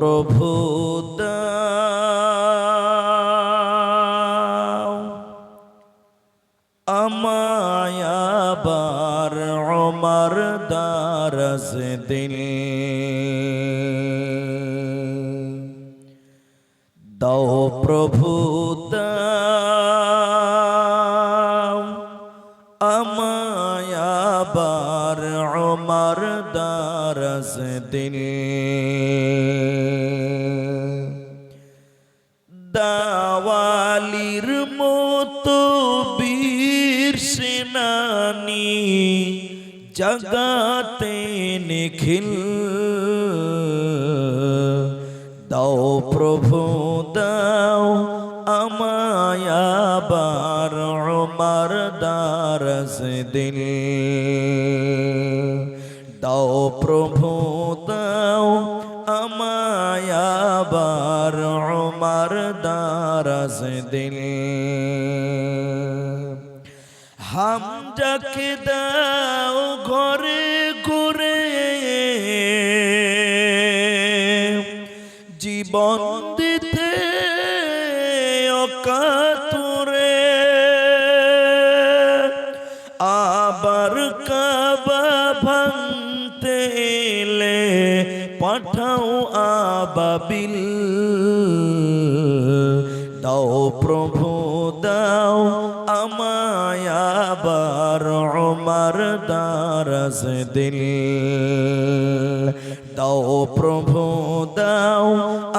প্রভু দাও আমায় আবার ওমর দারাজ দিল দাও প্রভু দাও আমায় আবার ওমর দারাজ দিল দাওয়ালির মতো বীর সেনানী জগতে নিখিল দাও প্রভু দাও আমায় আবার ওমর দারাজ দিল দাও প্রভু দাও আমায় আবার ওমর দারাজ দিল হামজাকে দাও ঘরে ঘুরে জীবন দিতে অকাতুরে আবার কাবা ভাঙতে এলে পাঠাও আবাবিল দাও প্রভু দাও আমায় আবার ওমর দারাজ দিল দাও প্রভু দাও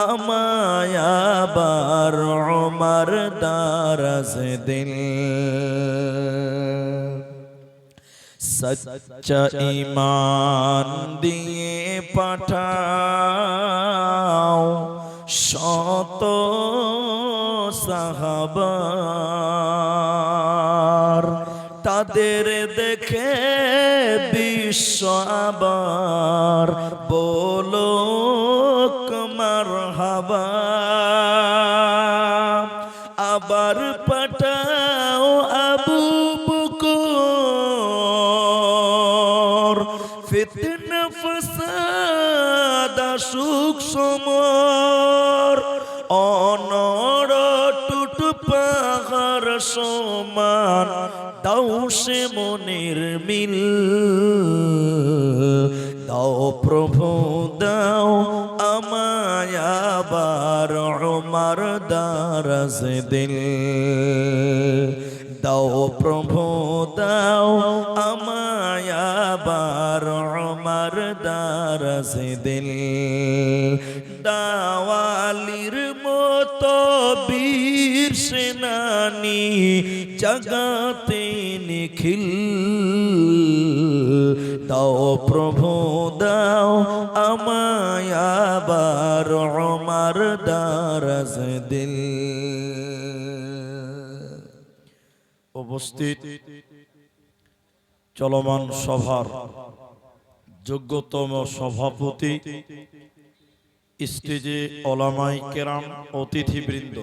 আমায় আবার ওমর দারাজ দিল সচ্চা ঈমান দিয়ে পাঠাও শত সাহাবার তাদের দেখে বিশ্ব আবার বলো মারহাবা আবার পাঠাও আবু বকর ফিতনা ফাসাদ সুখ সমর অনড় টুট পাহাড় সমান দাও সে মনের মিল দাও প্রভু দাও আমায় আবার ওমর দারাজ দিল দাও প্রভু দাও আমায় আবার ওমর দারাজ দিল দাওয়ালির মতো বীর সেনানী জগতে নিখিল দাও প্রভু দাও আমায় আবার ওমর দারাজ দিল উপস্থিত চলমান সভার যোগ্যতম সভাপতি স্টেজে ওলামায়ে কেরাম অতিথিবৃন্দ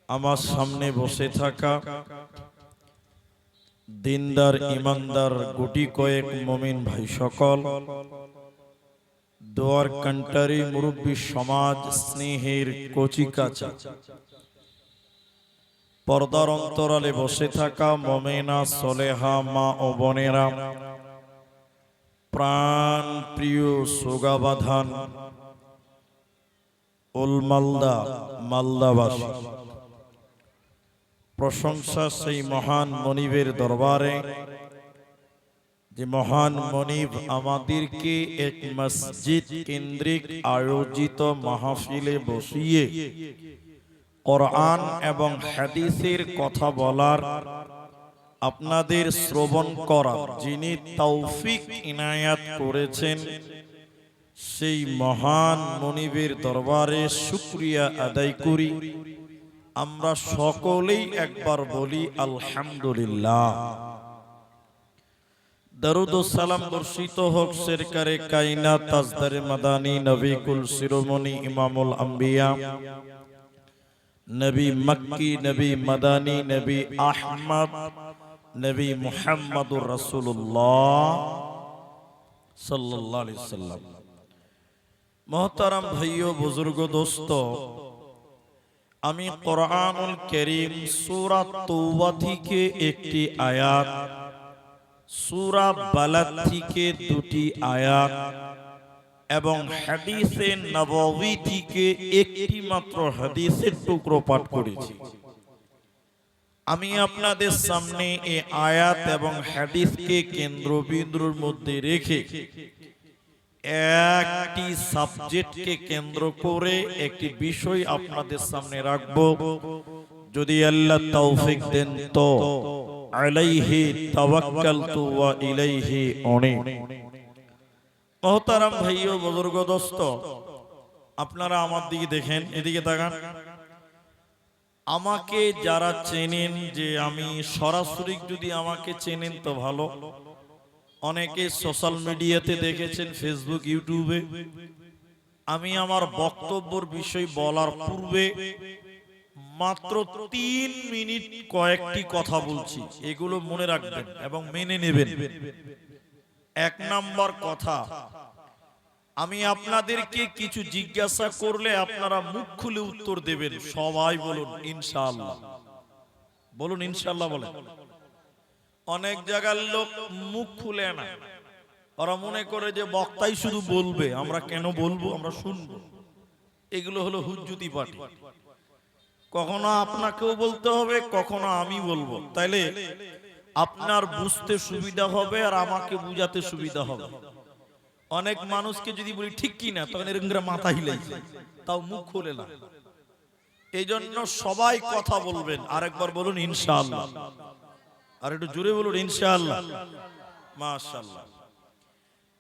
আমার সামনে বসে থাকা দিনদার ইমানদার গুটি কয়েক মুমিন ভাই সকল দোয়ার কান্টারি মুরব্বী সমাজ স্নেহের কচিকাচা পর্দার অন্তরালে বসে থাকা মুমিনা সলেহা মা ও বোনেরা প্রাণ প্রিয় সোগাবাধান উলমালদা মালদাবাসী প্রশংসা সেই মহান মনিবের দরবারে যে মহান মনিব আমাদেরকে এক মসজিদ কেন্দ্রিক আয়োজিত মাহফিলে বসিয়ে কোরআন এবং হাদিসের কথা বলার আপনাদের শ্রবণ করার যিনি তৌফিক ইনায়াত করেছেন সেই মহান মনিবের দরবারে শুকরিয়া আদায় করি। আমরা সকলেই একবার বলি আলহামদুলিল্লাহ। দরুদ ও সালাম বর্ষিত হোক সরকারে কায়নাত তাজদারে মাদানী নবী কুল শিরোমণি ইমামুল আম্বিয়া নবী মক্কি নবী মাদানী নবী আহমদ নবী মুহাম্মদুর রাসূলুল্লাহ সাল্লাল্লাহু আলাইহি সাল্লাম मोहतरम भाइयों बुजुर्ग दोस्तों, আমি কোরআনুল কারীম সূরা তওবা থেকে একটি আয়াত, সূরা বালাদ থেকে দুটি আয়াত এবং হাদিসে নববী থেকে একটি মাত্র হাদিসের টুকরো পাঠ করেছি। আমি আপনাদের সামনে এই আয়াত এবং হাদিসকে কেন্দ্রবিন্দুর মধ্যে রেখে একটি সাবজেক্টকে কেন্দ্র করে একটি বিষয় আপনাদের সামনে রাখবো। যদি আল্লাহ তৌফিক দেন তো আলাইহি তাওয়াক্কালতু ওয়া ইলাইহি উনীব। মুহতারাম ভাইও বুজুর্গ দোস্ত, আপনারা আমার দিকে দেখেন, এদিকে তাকান। আমাকে যারা চেনেন, যে আমি সরাসরি যদি আমাকে চেনেন তো ভালো, অনেকে সোশ্যাল মিডিয়াতে দেখেছেন, ফেসবুক, ইউটিউবে। আমি আমার বক্তব্যের বিষয় বলার পূর্বে মাত্র 3 মিনিট কয়েকটি কথা বলছি, এগুলো মনে রাখবেন এবং মেনে নেবেন। 1 নম্বর কথা, আমি আপনাদেরকে কিছু জিজ্ঞাসা করলে আপনারা মুখ খুলে উত্তর দেবেন। সবাই বলুন ইনশাআল্লাহ। বলুন ইনশাআল্লাহ বলেন। অনেক জায়গার লোক মুখ খুলে না, ওরা মনে করে যে বক্তাই শুধু বলবে, আমরা কেন বলবো, আমরা শুনবো। এগুলো হলো হুজ্জুতি পার্টি। কখনো আপনাকেও বলতে হবে, কখনো আমি বলবো, তাইলে আপনার বুঝতে সুবিধা হবে আর আমাকে বুঝাতে সুবিধা হবে। অনেক মানুষকে যদি বলি ঠিক কি না, তখন এরকম করে মাথা হিলাইছে, তাও মুখ খুলে না। এই জন্য সবাই কথা বলবেন। আরেকবার বলুন ইনশাআল্লাহ। আর একটু জোরে বলুন ইনশাআল্লাহ। মাশাআল্লাহ।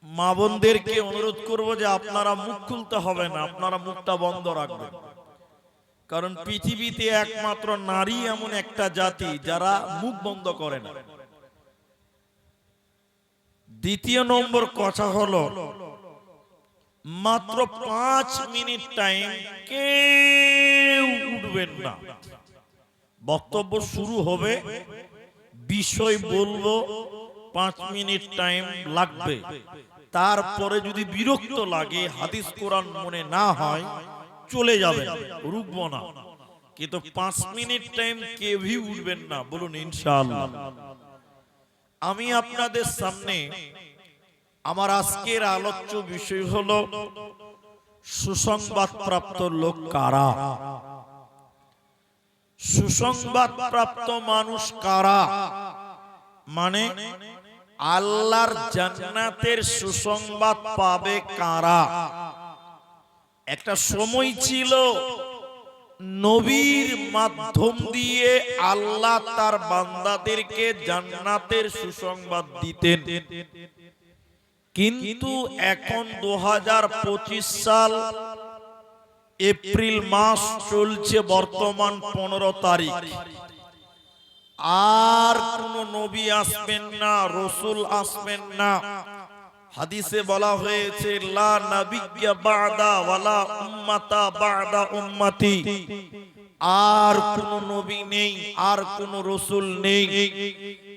মা বোনদেরকে অনুরোধ করব যে আপনারা মুখ খুলতে হবে না, আপনারা মুখটা বন্ধ রাখবেন। কারণ পৃথিবীতে একমাত্র নারী এমন একটা জাতি যারা মুখ বন্ধ করে না। দ্বিতীয় নম্বর কথা হলো, মাত্র 5 মিনিট টাইম কেউ উঠবেন না। বক্তব্য শুরু হবে, বিষয় বলবো, 5 মিনিট টাইম লাগবে। তারপরে যদি বিরক্ত লাগে, হাদিস কোরআন মনে না হয়, চলে যাবে, রুকবো না। কিন্তু 5 মিনিট টাইম কেউই উঠবেন না। বলুন ইনশাআল্লাহ। আমি আপনাদের সামনে আমার আজকের আলোচ্য বিষয় হলো সুসংবাদ প্রাপ্ত লোক কারা। সুসংবাদ প্রাপ্ত মানুষ কারা মানে আল্লাহর জান্নাতের সুসংবাদ পাবে কারা। একটা সময় ছিল নবীর মাধ্যম দিয়ে আল্লাহ তার বান্দাদেরকে জান্নাতের সুসংবাদ দিতেন, কিন্তু এখন 2025 সাল, এপ্রিল মাস চলছে, বর্তমান 15 তারিখ। আর কোন নবী আসবেন না, রাসূল আসবেন না। হাদিসে বলা হয়েছে লা নাবিয়্যা বা'দা ওয়ালা উম্মাতা বা'দা উম্মতি। আর কোন নবী নেই, আর কোন রাসূল নেই।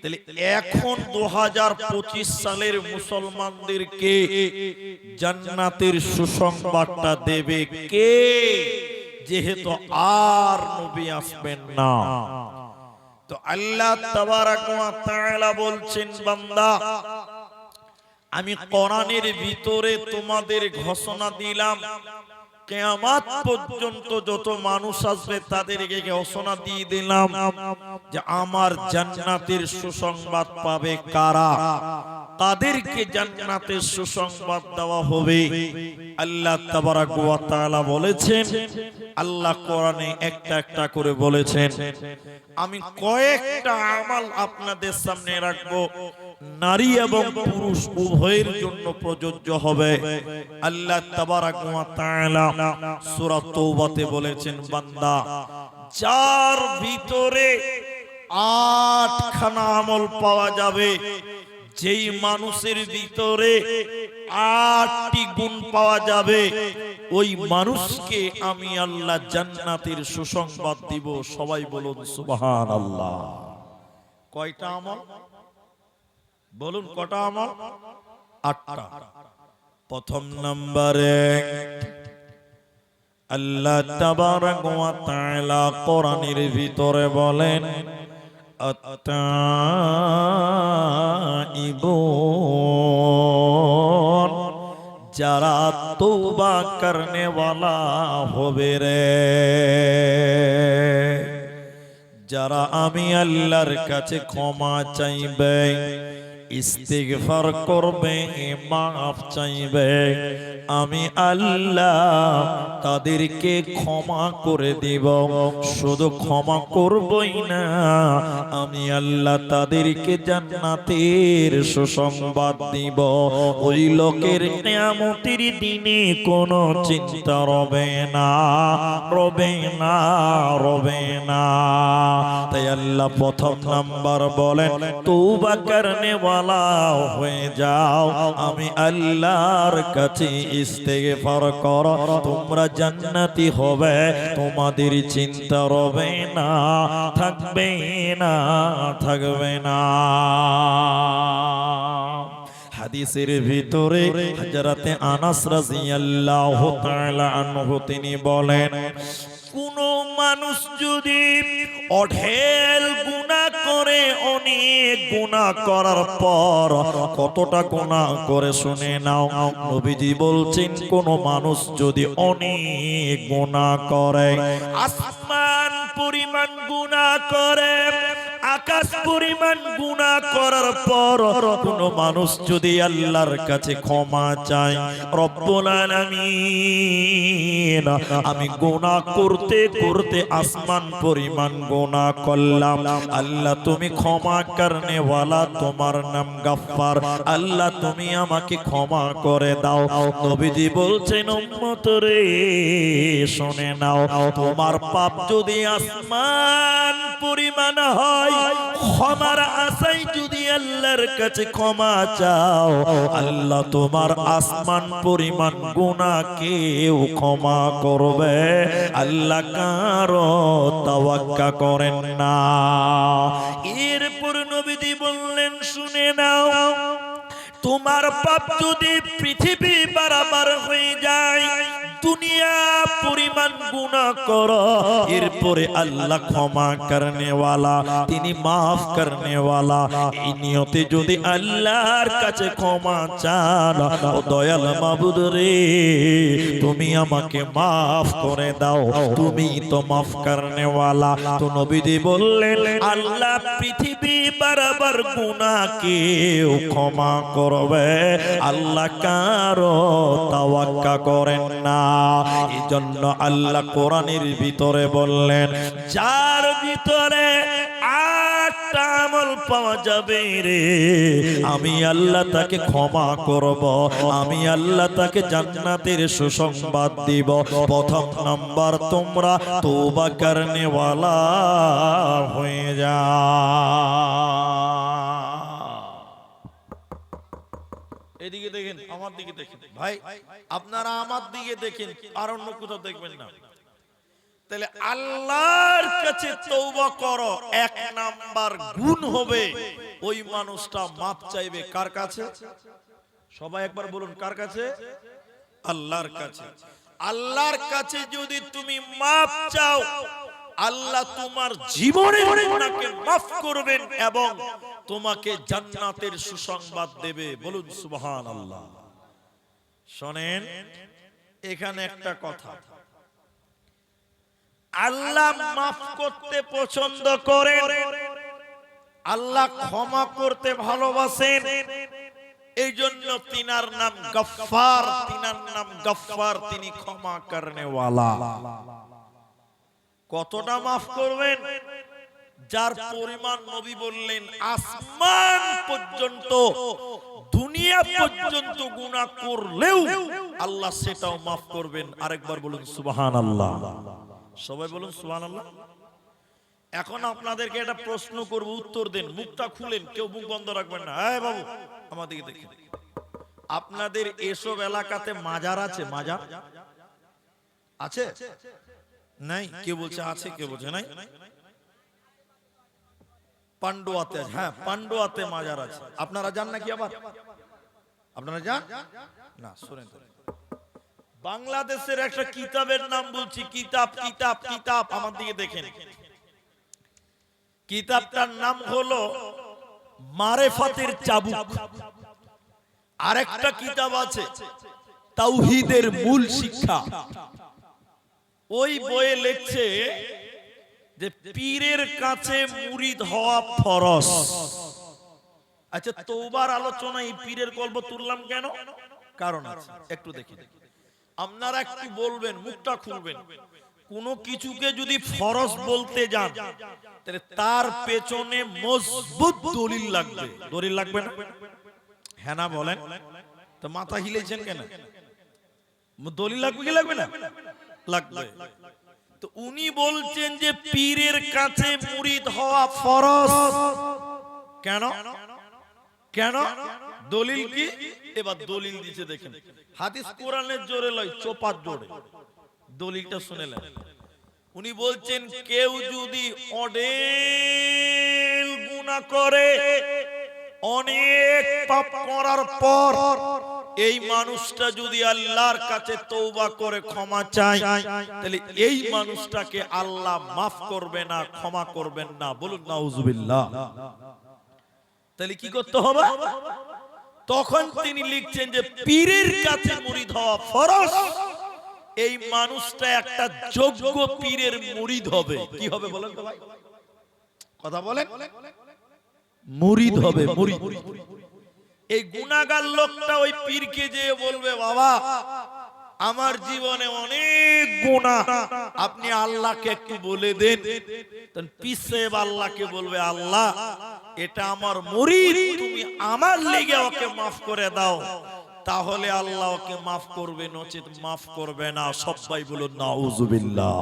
তাহলে এখন 2025 সালের মুসলমানদেরকে জান্নাতের সুসংবাদটা দেবে কে, যেহেতু আর নবী আসবেন না। তো আল্লাহ তাবারাক ওয়া তাআলা বলছেন, বান্দা, আমি কোরআনের ভিতরে তোমাদের ঘোষণা দিলাম, কিয়ামত পর্যন্ত যত মানুষ আসবে তাদেরকে ঘোষণা দিয়ে দিলাম যে আমার জান্নাতের সুসংবাদ পাবে কারা, তাদেরকে জান্নাতের সুসংবাদ দেওয়া হবে। আল্লাহ তাবারাক ওয়া তাআলা বলেছেন, আল্লাহ কোরআনে একটা একটা করে বলেছেন। আমি কয়েকটা আমল আপনাদের সামনে রাখবো, নারী এবং পুরুষ উভয়ের জন্য প্রযোজ্য হবে। আল্লাহ তাবারাক ওয়া তাআলা সূরা তওবাতে বলেছেন, বান্দা, যার ভিতরে 8খানা আমল পাওয়া যাবে, যেই মানুষের ভিতরে 8টি গুণ পাওয়া যাবে, ওই মানুষকে আমি আল্লাহ জান্নাতের সুসংবাদ দিব। সবাই বলুন সুবহানাল্লাহ। কয়টা আমল বলুন? কটা আমল? 8টা। প্রথম নম্বরে আল্লাহ তাবারাক ওয়া তাআলা কোরআনের ভিতরে বলেন আত-তাইবুন, যারা তওবা করনে ওয়ালা হবে রে, যারা আমি আল্লাহর কাছে ক্ষমা চাইবে, ইস্তিগফার করবে, মাফ চাইবে, আমি আল্লাহ তাদেরকে ক্ষমা করে দিব। শুধু ক্ষমা করবই না, আমি আল্লাহ তাদেরকে জান্নাতের সুসংবাদ দিব। ওই লোকের কিয়ামতের দিনে কোনো চিন্তা রবে না, রবে না, রবে না। তাই আল্লাহ প্রথম নাম্বার বলেন তওবা করনে ওয়ালা হয়ে যাও, আমি আল্লাহর কাছে ইস্তেগফার করো, তোমরা জান্নাতি হবে, তোমাদের চিন্তা রবে না, থাকবে না, থাকবে না। হাদিসের ভিতরে হযরতে আনাস রাদিয়াল্লাহু তাআলা আনহু তিনি বলেন, কোন মানুষ যদি অঢেল গুনাহ করে, অনেক গুনাহ করার পর কতটা গুনাহ করে শুনে নাও, নবীজি বলছেন কোন মানুষ যদি অনেক গুনাহ করে, আসমান পরিমাণ গুনাহ করে, আকাশ পরিমাণ গুনাহ করার পর কোন মানুষ যদি আল্লাহর কাছে ক্ষমা চায়, রব্বুল আলামিন আমি গুনাহ করতে করতে আসমান পরিমাণ গুনাহ করলাম, আল্লাহ তুমি ক্ষমা করনে ওয়ালা, তোমার নাম গফফার, আল্লাহ তুমি আমাকে ক্ষমা করে দাও। নবীজি বলছেন উম্মত রে শুনে নাও, তোমার পাপ যদি আসমান পরিমাণ হয়, ক্ষমার আশায় যদি আল্লাহর কাছে ক্ষমা চাও, আল্লাহ তোমার আসমান পরিমাণ গুনাহকেও ক্ষমা করবে। আল্লাহ কারো তাওয়াক্কা করেন না। এরপর নবীজি বললেন শুনে নাও, তোমার পাপ যদি পৃথিবী বরাবর হয়ে যায়, দুনিয়া পরিমাণ গুনাহ করো, এরপরে আল্লাহ ক্ষমা করনে ওয়ালা, তিনি মাফ করনে ওয়ালা, এই নিয়তে যদি আল্লাহর কাছে ক্ষমা চান, ও দয়াল মাবুদ রে তুমি আমাকে মাফ করে দাও, তুমি তো মাফ করনে ওয়ালা। তো নবীজি বললেন আল্লাহ পৃথিবী বরাবর গুনাহকেও ক্ষমা করবে, আল্লাহ কারো তাওয়াক্কা করেন না। এই জন্য আল্লাহ কোরআনের ভিতরে বললেন, যার ভিতরে 8টা আমল পাওয়া যাবে রে, আমি আল্লাহ তাকে ক্ষমা করব, আমি আল্লাহ তাকে জান্নাতের সুসংবাদ দিব। প্রথম নাম্বার তোমরা তওবা করনে ওয়ালা হয়ে যাও। এদিকে দেখেন, আমার দিকে দেখেন ভাই, আপনারা আমার দিকে দেখেন, আর অন্য কোথাও দেখবেন না। তাহলে আল্লাহর কাছে তওবা করো, এক নাম্বার গুণ হবে ওই মানুষটা মাপ চাইবে কার কাছে? সবাই একবার বলুন কার কাছে? আল্লাহর কাছে। আল্লাহর কাছে যদি তুমি মাপ চাও, আল্লাহ তোমার জীবনের গুনাহকে মাফ করবেন এবং তোমাকে জান্নাতের সুসংবাদ দেবে। বলুন সুবহানাল্লাহ। শুনেন এখানে একটা কথা, আল্লাহ মাফ করতে পছন্দ করেন, আল্লাহ ক্ষমা করতে ভালোবাসেন, এই জন্য তিনার নাম গফফার, তিনার নাম গফফার, তিনি ক্ষমা করনে ওয়ালা। কতটা মাফ করবেন? যার পরিমাণ নবী বললেন আসমান পর্যন্ত, দুনিয়া পর্যন্ত গুনাহ করলেও আল্লাহ সেটাও মাফ করবেন। আরেকবার বলুন সুবহানাল্লাহ। সবাই বলুন সুবহানাল্লাহ। এখন আপনাদেরকে একটা প্রশ্ন করব, উত্তর দেন, মুখটা খুলেন, কেউ মুখ বন্ধ রাখবেন না। এই বাবু আমার দিকে দেখেন, আপনাদের এসব এলাকাতে মাজার আছে? মাজার আছে? নাই? কেউ বলছে আছে, কেউ বলছে নাই। পান্ডুয়াতে, হ্যাঁ পান্ডুয়াতে মাজার আছে। আপনারা যান নাকি? আবার আপনারা যান না শুনেন তো, বাংলাদেশের একটা কিতাবের নাম বলছি, কিতাব কিতাব কিতাব, আমার দিকে দেখেন। কিতাবটার নাম হলো মারেফাতের চাবুক। আরেকটা কিতাব আছে তাওহীদের মূল শিক্ষা। ওই বইয়ে লিখছে যে পীরের কাছে মুরিদ হওয়া ফরজ। আচ্ছা, তওবার আলোচনায় এই পীরের গল্প তুললাম কেন? কারণ আছে, একটু দেখি। আপনারা একটু বলবেন, মুখটা খুলবেন। কোন কিছুকে যদি ফরজ বলতে যান তাহলে তার পেছনে মজবুত দলিল লাগবে। দলিল লাগবে না? হ্যাঁ না বলেন তো, মাথা হিলেছেন কেন? দলিল লাগবে কি লাগবে না? লাগবে। তো উনি বলছেন যে পীরের কাছে মুরিদ হওয়া ফরজ। কেন কেন? দলিল কি? এবার দলিল দিতে দেখেন। হাদিস কোরআনের জোরে লয়, চোপার জোরে। দলিলটা শুনেলেন। উনি বলছেন কেউ যদি অঢেল গুনাহ করে, অনেক পাপ করার পর এই মানুষটা যদি আল্লাহর কাছে তওবা করে ক্ষমা চায়, তাহলে এই মানুষটাকে আল্লাহ মাফ করবে না, ক্ষমা করবেন না। বলুন নাউজুবিল্লাহ। তাহলে কি করতে হবে? তখন তিনি লিখছেন যে পীরের কাছে মুরিদ হওয়া ফরজ। এই মানুষটা একটা যোগ্য পীরের মুরিদ হবে। কি হবে বলেন তো ভাই? কথা বলেন। মুরিদ হবে, মুরিদ। এই গুনাহগার লোকটা ওই পীরকে যেয়ে বলবে, বাবা আমার জীবনে অনেক গুনাহ, আপনি আল্লাহকে একটু বলে দেন। তখন পীর সাহেব আল্লাহকে বলবে, আল্লাহ এটা আমার মুরিদ, তুমি আমার লেগে ওকে মাফ করে দাও। তাহলে আল্লাহ ওকে মাফ করবে, নচেত মাফ করবে না। সবাই বলুন নাউজুবিল্লাহ।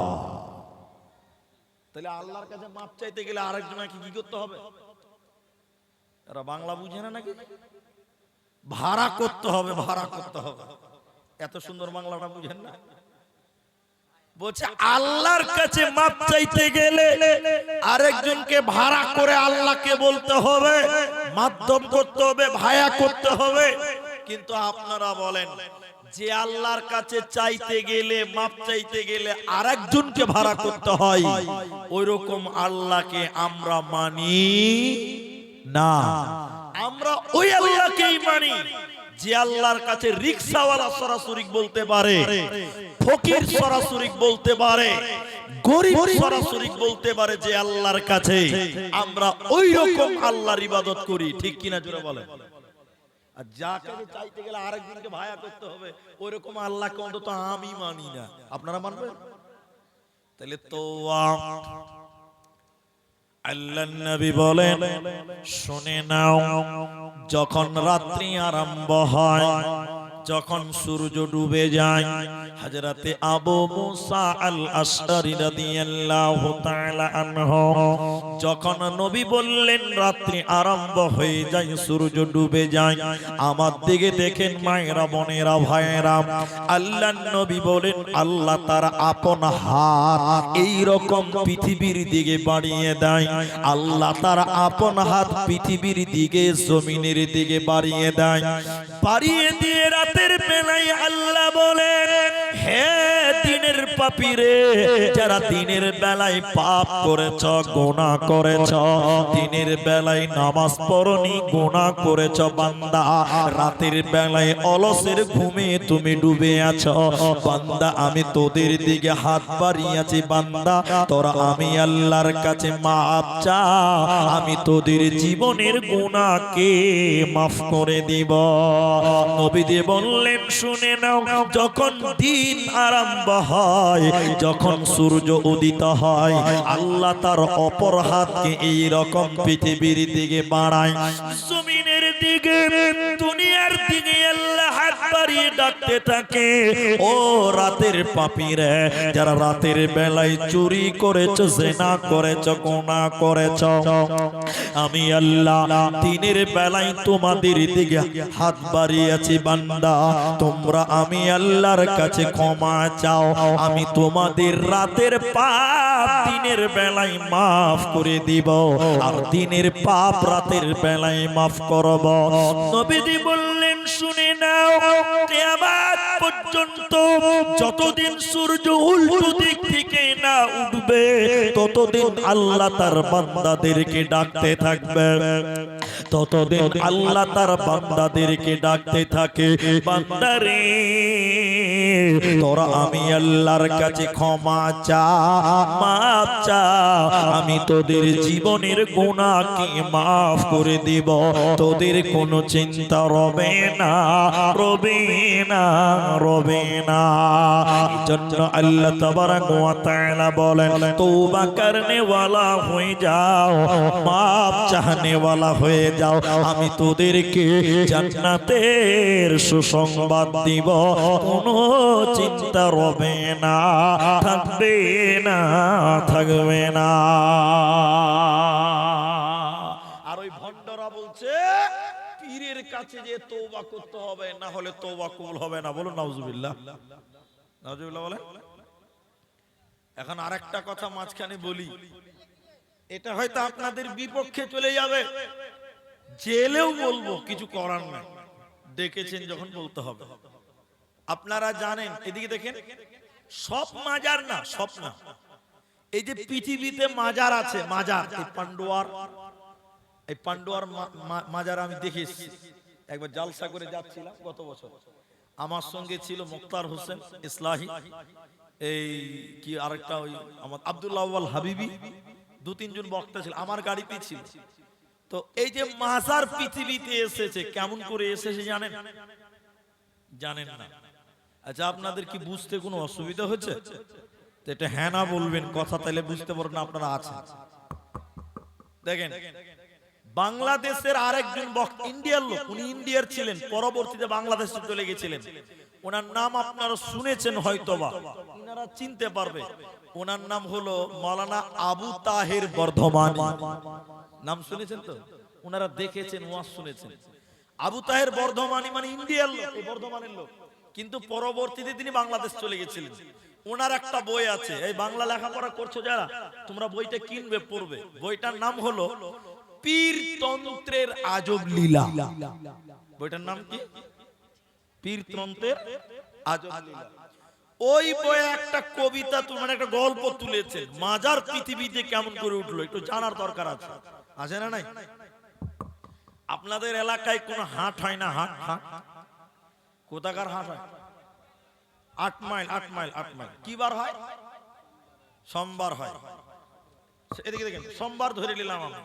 তাহলে আল্লাহর কাছে মাফ চাইতে গেলে আরেকজনকে কি করতে হবে? এরা বাংলা বুঝে না নাকি? ভাড়া করতে হবে, ভাড়া করতে হবে। এত সুন্দর বাংলাটা বুঝেন না? বলছে আল্লাহর কাছে মাপ চাইতে গেলে আরেকজনকে ভাড়া করে আল্লাহকে বলতে হবে, মাধ্যম করতে হবে, ভায়া করতে হবে। কিন্তু আপনারা বলেন যে আল্লাহর কাছে চাইতে গেলে, মাপ চাইতে গেলে আরেকজনকে ভাড়া করতে হয়, ওইরকম আল্লাহকে আমরা মানি না। আমরা ওই আল্লাহকেই মানি যে আল্লাহর কাছে রিকশাওয়ালা সরাসরি বলতে পারে, ফকির সরাসরি বলতে পারে, গরিব সরাসরি বলতে পারে। যে আল্লাহর কাছে আমরা ওই রকম আল্লাহর ইবাদত করি। ঠিক কিনা জোরে বলেন? আর যাকে চাইতে গেলে আরেকজনকে ভায়া করতে হবে, ওই রকম আল্লাহকে অন্তত আমি মানি না। আপনারা মানবেন? তাহলে তো আল্লাহর নবী বলেন, শুনে নাও, যখন রাত্রি আরম্ভ হয়, যখন সূর্য ডুবে যায়, হযরতে আবু মুসা আল আশআরী রাদিয়াল্লাহু তাআলা আনহু যখন নবী বললেন রাত্রি আরম্ভ হয়ে যায়, সূর্য ডুবে যায়, আমার দিকে দেখেন মায়েরা, বোনেরা, ভাইয়েরা, আল্লাহর নবী বলেন আল্লাহ তার আপন হাত এই রকম পৃথিবীর দিকে বাড়িয়ে দেয়। আল্লাহ তার আপন হাত পৃথিবীর দিকে, জমিনের দিকে বাড়িয়ে দেয়। বাড়িয়ে দিয়ে রাতের বেলায় আল্লাহ বলেন, হে দিনের পাপীরে, যারা দিনের বেলায় পাপ করেছ, গুনাহ করেছ, দিনের বেলায় নামাজ পড়নি, গুনাহ করেছ বান্দা, রাতের বেলায় অলসের ঘুমে তুমি ডুবে আছো বান্দা, আমি তোদের দিকে হাত বাড়িয়েছি বান্দা, তোরা আমি আল্লাহর কাছে মাফ চা, আমি তোদের জীবনের গুনাহকে মাফ করে দিব। নবী দিয়ে বললেন, শুনে নাও, যখন দিন আরম্ভ হয়, যখন সূর্য উদিত হয়, আল্লাহ তার অপর হাতকে এই রকম পৃথিবীর দিকে বাড়ায়, জমিনের দিকে, দুনিয়ার দিকে আল্লাহ হাত বাড়িয়ে ডাকতে থাকে, ও রাতের পাপীরা, যারা রাতের বেলায় চুরি করেছো, জিনা করেছো, গুনাহ করেছো, আমি আল্লাহ দিনের বেলায় তোমাদের দিকে হাত বাড়িয়েছি বান্দা, তোমরা আমি আল্লাহর কাছে ক্ষমা চাও, আমি তোমাদের রাতের পাপ দিনের বেলায় মাফ করে দিব, আর দিনের পাপ রাতের বেলায় মাফ করব। নবীজি বললেন শুনে নাও, কিয়ামত পর্যন্ত যতদিন সূর্য উল্টো দিক থেকে না উঠবে ততদিন আল্লাহ তার বান্দাদেরকে ডাকতে থাকবে, ততদিন আল্লাহ তার বান্দাদেরকে ডাকতে থাকে, বান্দারে তোরা আমি আল্লাহর কাছে ক্ষমা চা, মাফ চা, আমি তোদের জীবনের গুনাহকে মাফ করে দিব, তোদের কোনো চিন্তা রবে না, রবে না, রবে না। এজন্য আল্লাহ তাবারাক ওয়া তাআলা বলেন তওবা করনে ওয়ালা হয়ে যাও, মাফ চাহনে ওয়ালা হয়ে যাও, আমি তোদেরকে জান্নাতের সুসংবাদ দিব, কোনো চিন্তা রবে না, থাকবে না, থাকবে না। আর ওই ভণ্ডরা বলছে পীরের কাছে যে তওবা করতে হবে, না হলে তওবা কবুল হবে না। বলুন নাউজুবিল্লাহ, নাউজুবিল্লাহ বলেন। এখন আরেকটা কথা মাঝখানে বলি, এটা হয়তো আপনাদের বিপক্ষে চলে যাবে, জেলেও বলবো, কিছু করার নাই, ডেকেছেন যখন বলতে হবে। আপনারা জানেন, এদিকে দেখেন, সব মাজার না, সব না, এই যে পৃথিবীতে মাজার আছে, মাজার, এই পান্ডুয়ার মাজার আমি দেখেছি। একবার জালসা করে যাচ্ছিলাম গত বছর, আমার সঙ্গে ছিল মুক্তার হোসেন ইসলাহি, এই কি আরেকটা ওই আমার আব্দুল্লাহ আউয়াল হাবিবি, দু তিনজন বক্তা ছিল, আমার গাড়িতে ছিল। তো এই যে মাজার পৃথিবীতে এসেছে, কেমন করে এসেছে জানেন? জানেন না? আচ্ছা, আপনাদের কি বুঝতে কোনো অসুবিধা হচ্ছে? এটা হ্যাঁ না বলবেন, কথা তাইলে বুঝতে পারবেন আপনারা আছেন। দেখেন, বাংলাদেশের আরেকজন বক্তা, ইন্ডিয়ার লোক, উনি ইন্ডিয়ার ছিলেন, পরবর্তীতে বাংলাদেশে চলে গেছিলেন। ওনার নাম আপনারা শুনেছেন হয়তোবা, আপনারা চিনতে পারবে। ওনার নাম হলো মাওলানা আবু তাহের বর্ধমানী। নাম শুনেছেন তো? ওনারা দেখেছেন, ওয়াজ শুনেছেন। আবু তাহের বর্ধমানী মানে ইন্ডিয়ার লোক, এই বর্ধমানের লোক, কিন্তু পরবর্তীতে তিনি বাংলাদেশ চলে গেছিলেন। ওনার একটা বই আছে, এই বাংলা লেখাপড়া করছো যারা, তোমরা বইটা কিনবে, পড়বে। বইটার নাম হলো পীরতন্ত্রের আজব লীলা। বইটার নাম কি? পীরতন্ত্রের আজব লীলা। ওই বইয়ে একটা কবিতা, মানে একটা গল্প তুলেছে, মাজার পৃথিবীতে কেমন করে উঠলো, একটু জানার দরকার আছে, আছে না নাই? আপনাদের এলাকায় কোন হাট হয় না? হাট, হাট কোথাকার হাট হয়? 8 মাইল, 8 মাইল, 8 মাইল। কি বার হয়? সোমবার হয়। এদিকে দেখেন, সোমবার ধরে নিলাম আমি।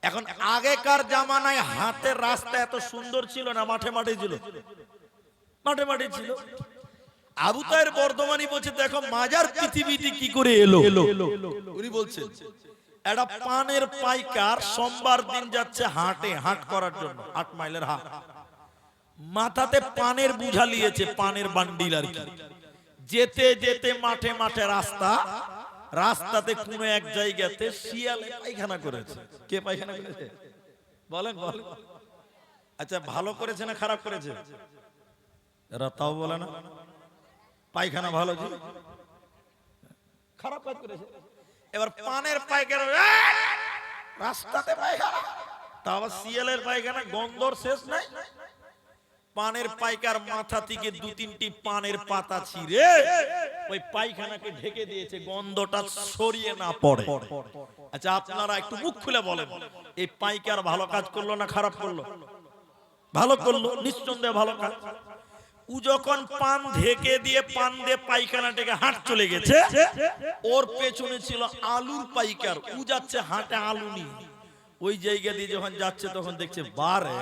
এখন আগেকার জামানায় হাটের রাস্তা এত সুন্দর ছিল না, মাঠে মাঠে ছিল, মাঠে মাঠে ছিল। আবু তাহের বর্ধমানী বলছে দেখো মাজার পৃথিবীতে কি করে এলো। উনি বলছেন একটা পানের পাইকার সোমবার দিন যাচ্ছে হাটে, হাট করার জন্য, 8 মাইলের হাট। মাথাতে পানের বুঝা নিয়েছে, পানের বান্ডিল আর কি। যেতে যেতে মাঠে মাঠে রাস্তা, রাস্তাতে কোনো এক জায়গাতে শিয়ালে পায়খানা করেছে। কে পায়খানা করেছে বলেন? বলেন। আচ্ছা, ভালো করেছে না খারাপ করেছে? এরা তাও বলে না। পায়খানা ভালো ছিল, খারাপ কাজ করেছে। এবার পানের পায়খানা, রাস্তাতে পায়খানা, তা আবার শিয়ালের পায়খানা, গন্ধর শেষ নাই। পানের পাইকার মাথা থেকে 2-3টি পানের পাতা ছিঁড়ে ওই পায়খানাকে ঢেকে দিয়েছে, গন্ধটা ছড়িয়ে না পড়ে। আচ্ছা, আপনারা একটু মুখ খুলে বলেন, এই পাইকার ভালো কাজ করলো না খারাপ করলো? ভালো করলো, নিঃসন্দেহে ভালো কাজ। ও যখন পান ঢেকে দিয়ে, পান দিয়ে পায়খানা থেকে হাট চলে গেছে, ওর পেছনে ছিল আলুর পাইকার, ও যাচ্ছে হাটে আলু নিয়ে। ওই জায়গা দিয়ে যখন যাচ্ছে তখন দেখছে বারে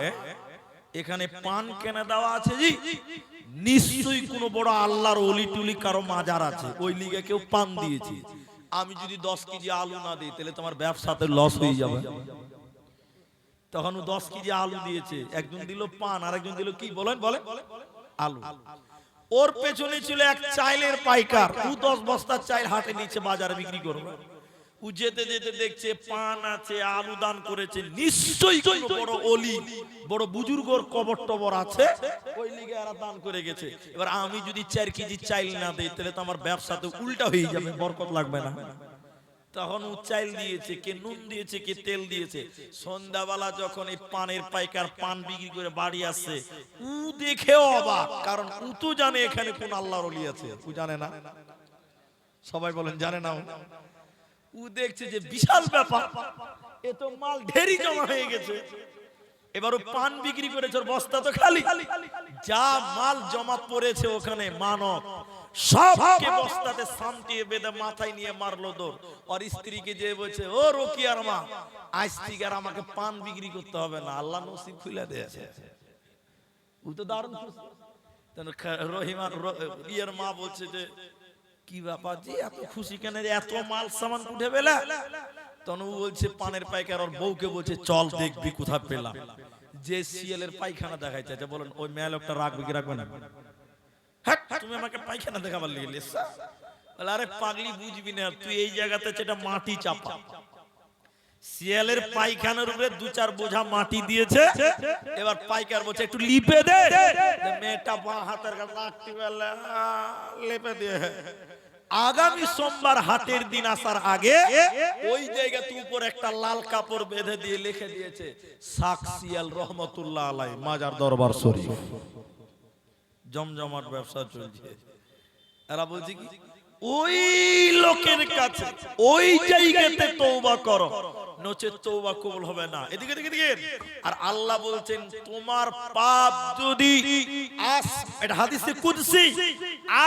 এখানে পান কেনা দেওয়া আছে, জি নিশ্চয়ই কোনো বড় আল্লাহর ওলি টুলি কারো মাজার আছে, ওই লিগে কেউ পান দিয়েছে। আমি যদি 10 কেজি আলু না দিই তাহলে তোমার ব্যবসাতে লস হয়ে যাবে। তখন ও 10 কেজি আলু দিয়েছে, একজন দিল পান আর একজন দিল কি বলেন, বলেন আলু। ওর পেছনে ছিল এক চাইলের পাইকার, ও 10 বস্তা চাইল হাটে নিচে বাজারে বিক্রি করবে। ও যেতে যেতে দেখছে পান আছে, আলু দান করেছে, নিশ্চয়ই কোনো বড় ওলি, বড় বুজুর্গর কবর টবর আছে, ওই লিগে এরা দান করে গেছে। এবার আমি যদি 4 কেজি চাইল না দেই তাহলে তো আমার ব্যবসাতে উল্টা হয়ে যাবে, বরকত লাগবে না। তখন উচ্চাইল দিয়েছে, কে নুন দিয়েছে, কে তেল দিয়েছে। সন্ধ্যাবেলা যখন এই পানের পাইকার পান বিক্রি করে বাড়ি আসছে, উ দেখেও অবাক, কারণ উ তো জানে এখানে কোন আল্লাহর ওলি আছে। উ জানে না? সবাই বলেন জানে না? উ দেখছে যে বিশাল ব্যাপার, এ তো মাল ঢেরি জমা হয়ে গেছে। এবার ও পান বিক্রি করেছে, ওর বস্তা তো খালি, যা মাল জমা পড়েছে ওখানে মানব সবকে বস্তাতে সামটিয়ে বেঁধে মাথায় নিয়ে মারলো দৌড়। আর স্ত্রীকে যে বলছে, ও রোকিয়ার মা, আজ থেকে আর আমাকে পান বিক্রি করতে হবে না, আল্লাহ নসিব খুলে দিয়েছে। ও তো দারুণ খুশি। রহিমার ইয়ের মা বলছে যে, কি ব্যাপার জি, এত খুশি কেন, এত মাল সামান উঠে পেলা? তখন ও বলছে, পানের পাইকার ওর বউকে বলছে, চল দেখবি কোথায় পেলাম। যে সিএলের পায়খানা দেখাইতে আছে, বলেন ওই মেয়ে লোকটা রাখবে কি রাখবে না? হ্যাঁ, তুমি আমাকে পায়খানা দেখাবার লেগে, আরে পাগলি বুঝবি না তুই, এই জায়গাতে যেটা মাটি চাপা, শিয়ালের পায়খানার উপরে 2-4 বোঝা মাটি দিয়েছে। এবার পাইকার বলছে, একটু লিপে দে। মেয়েটা বাঁ হাতের কাছে রাখতে পারলে লেপে দিয়ে, আগামী সোমবার হাটের দিন আসার আগে ওই জায়গাতে উপর একটা লাল কাপড় বেঁধে দিয়ে লিখে দিয়েছে, শাক শিয়াল রহমতুল্লাহ আলাই, মাজার দরবার শরীফ। জমজমাট ব্যবসা চলছে। এরা বলছে কি, ওই লোকের কাছে ওই জায়গাতে তওবা করো, নচেত তওবা কবুল হবে না। এদিকে এদিকে। আর আল্লাহ বলছেন, তোমার পাপ যদি এটা হাদিসে কুদসি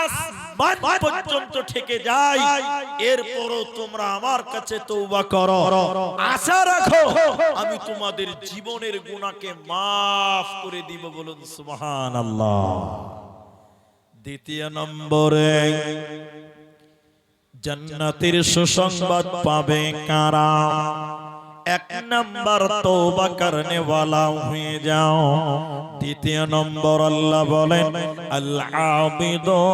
আসমান পর্যন্ত থেকে যায়, এরপরও তোমরা আমার কাছে তওবা করো, আশা রাখো আমি তোমাদের জীবনের গুনাহকে maaf করে দিব। বলুন সুবহানাল্লাহ। দ্বিতীয় নম্বরে জান্নাতের সুসংবাদ পাবে কারা? 1 নম্বর তওবা করনে वाला হয়ে যাও। দ্বিতীয় নম্বর আল্লাহ বলেন, আল আবিদুন,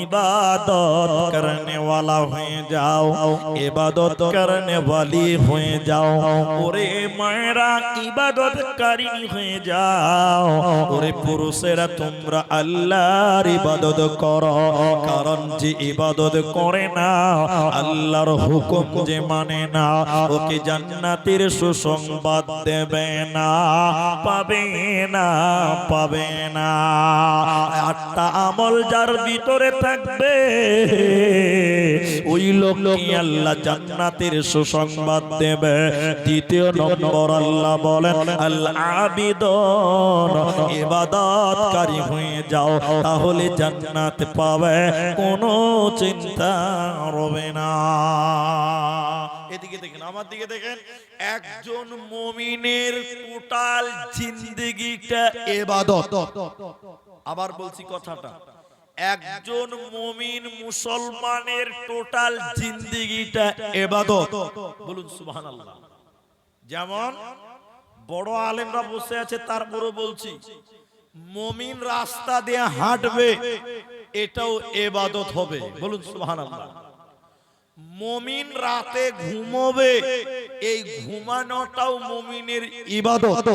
ইবাদত করনে वाला হয়ে যাও, ইবাদত করনে वाली হয়ে যাও। ওরে মায়েরা ইবাদতকারী হয়ে যাও, ওরে পুরুষেরা তোমরা আল্লাহর ইবাদত করো, কারণ যে ইবাদত করে না, আল্লাহর হুকুম যে মানে না, ওকে জান্নাতের সুসংবাদ দেবে না, পাবে না, পাবে না। 8টা আমল যার ভিতরে থাকবে, ওই লোককে আল্লাহ জান্নাতের সুসংবাদ দেবে। দ্বিতীয় নম্বর আল্লাহ বলেন, আল আবিদুন, ইবাদতকারী হয়ে যাও, তাহলে জান্নাত পাবে, কোনো চিন্তা হবে না। এদিকে দেখেন, আমার দিকে দেখেন, একজন মুমিনের টোটাল জিন্দেগিটা ইবাদত। আবার বলছি কথাটা, একজন মুমিন মুসলমানের টোটাল জিন্দেগিটা ইবাদত। বলুন সুবহানাল্লাহ। যেমন বড় আলেমরা বসে আছে, তারপরও বলছি, মুমিন রাস্তা দিয়ে হাঁটবে, এটাও ইবাদত হবে। বলুন সুবহানাল্লাহ। মুমিন রাতে ঘুমোবে, এই ঘুমানোটাও মুমিনের ইবাদত।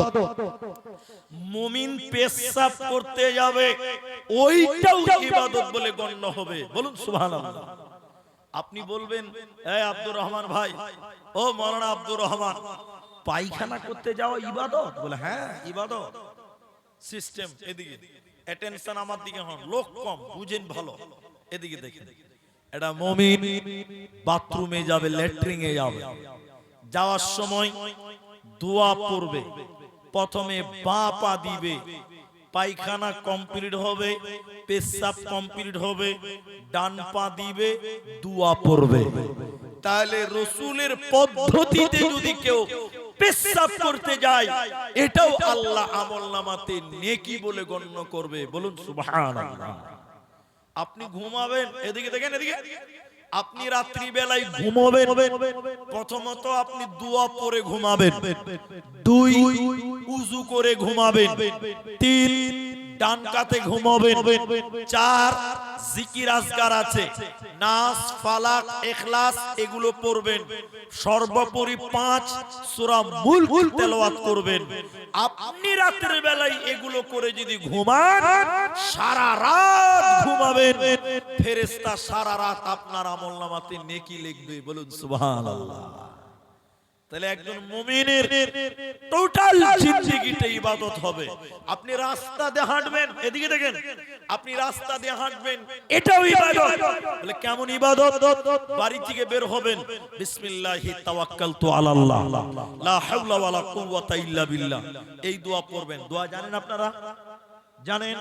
মুমিন পেশাব করতে যাবে, ওইটাও ইবাদত বলে গণ্য হবে। বলুন সুবহানাল্লাহ। আপনি বলবেন, এই আব্দুর রহমান ভাই, ও মাওলানা আব্দুর রহমান, পায়খানা করতে যাওয়া ইবাদত? বলে হ্যাঁ ইবাদত। সিস্টেম এদিকে, অ্যাটেনশন আমার দিকে হন, লোক কম, বুঝেন ভালো। এদিকে দেখেন, এটা মুমিন বাথরুমে যাবে, ল্যাট্রিনে যাবে, যাওয়ার সময় দোয়া পড়বে। প্রথমে বাঁ পা দিবে, পায়খানা কমপ্লিট হবে, পেশাব কমপ্লিট হবে, ডান পা দিবে, দোয়া পড়বে। তাহলে রাসূলের পদ্ধতিতে যদি কেউ পেশাব করতে যায়, এটাও আল্লাহ আমলনামাতে নেকি বলে গণ্য করবে। বলুন সুবহানাল্লাহ। আপনি ঘুমাবেন, এদিকে দেখেন, এদিকে, আপনি রাত্রি বেলায় ঘুমাবেন, প্রথমত আপনি দোয়া পড়ে ঘুমাবেন, 2 উযু করে ঘুমাবেন, 3 ডান কাতে ঘুমাবেন। 4 জিকির আজকার আছে, নাস, ফালাক, ইখলাস এগুলো পড়বেন। সর্বোপরি 5 সূরা মুলক তেলাওয়াত করবেন। আপনি রাতের বেলায় এগুলো করে যদি ঘুমান, সারা রাত ঘুমাবেন, ফেরেশতা সারা রাত আপনার আমলনামাতে নেকি লিখবে। বলুন সুবহানাল্লাহ। তাহলে একজন মুমিনের টোটাল জিন্দেগিতে ইবাদত হবে। আপনি রাস্তা দিয়ে হাঁটবেন, এদিকে দেখেন, আপনি রাস্তা দিয়ে হাঁটবেন, এটাও ইবাদত। বলে কেমন ইবাদত? বাড়ি থেকে বের হবেন, বিসমিল্লাহি তাওয়াক্কালতু আলাল্লাহ, লা হাওলা ওয়ালা কুওয়াতা ইল্লা বিল্লাহ, এই দোয়া পড়বেন। দোয়া জানেন আপনারা? জানেন?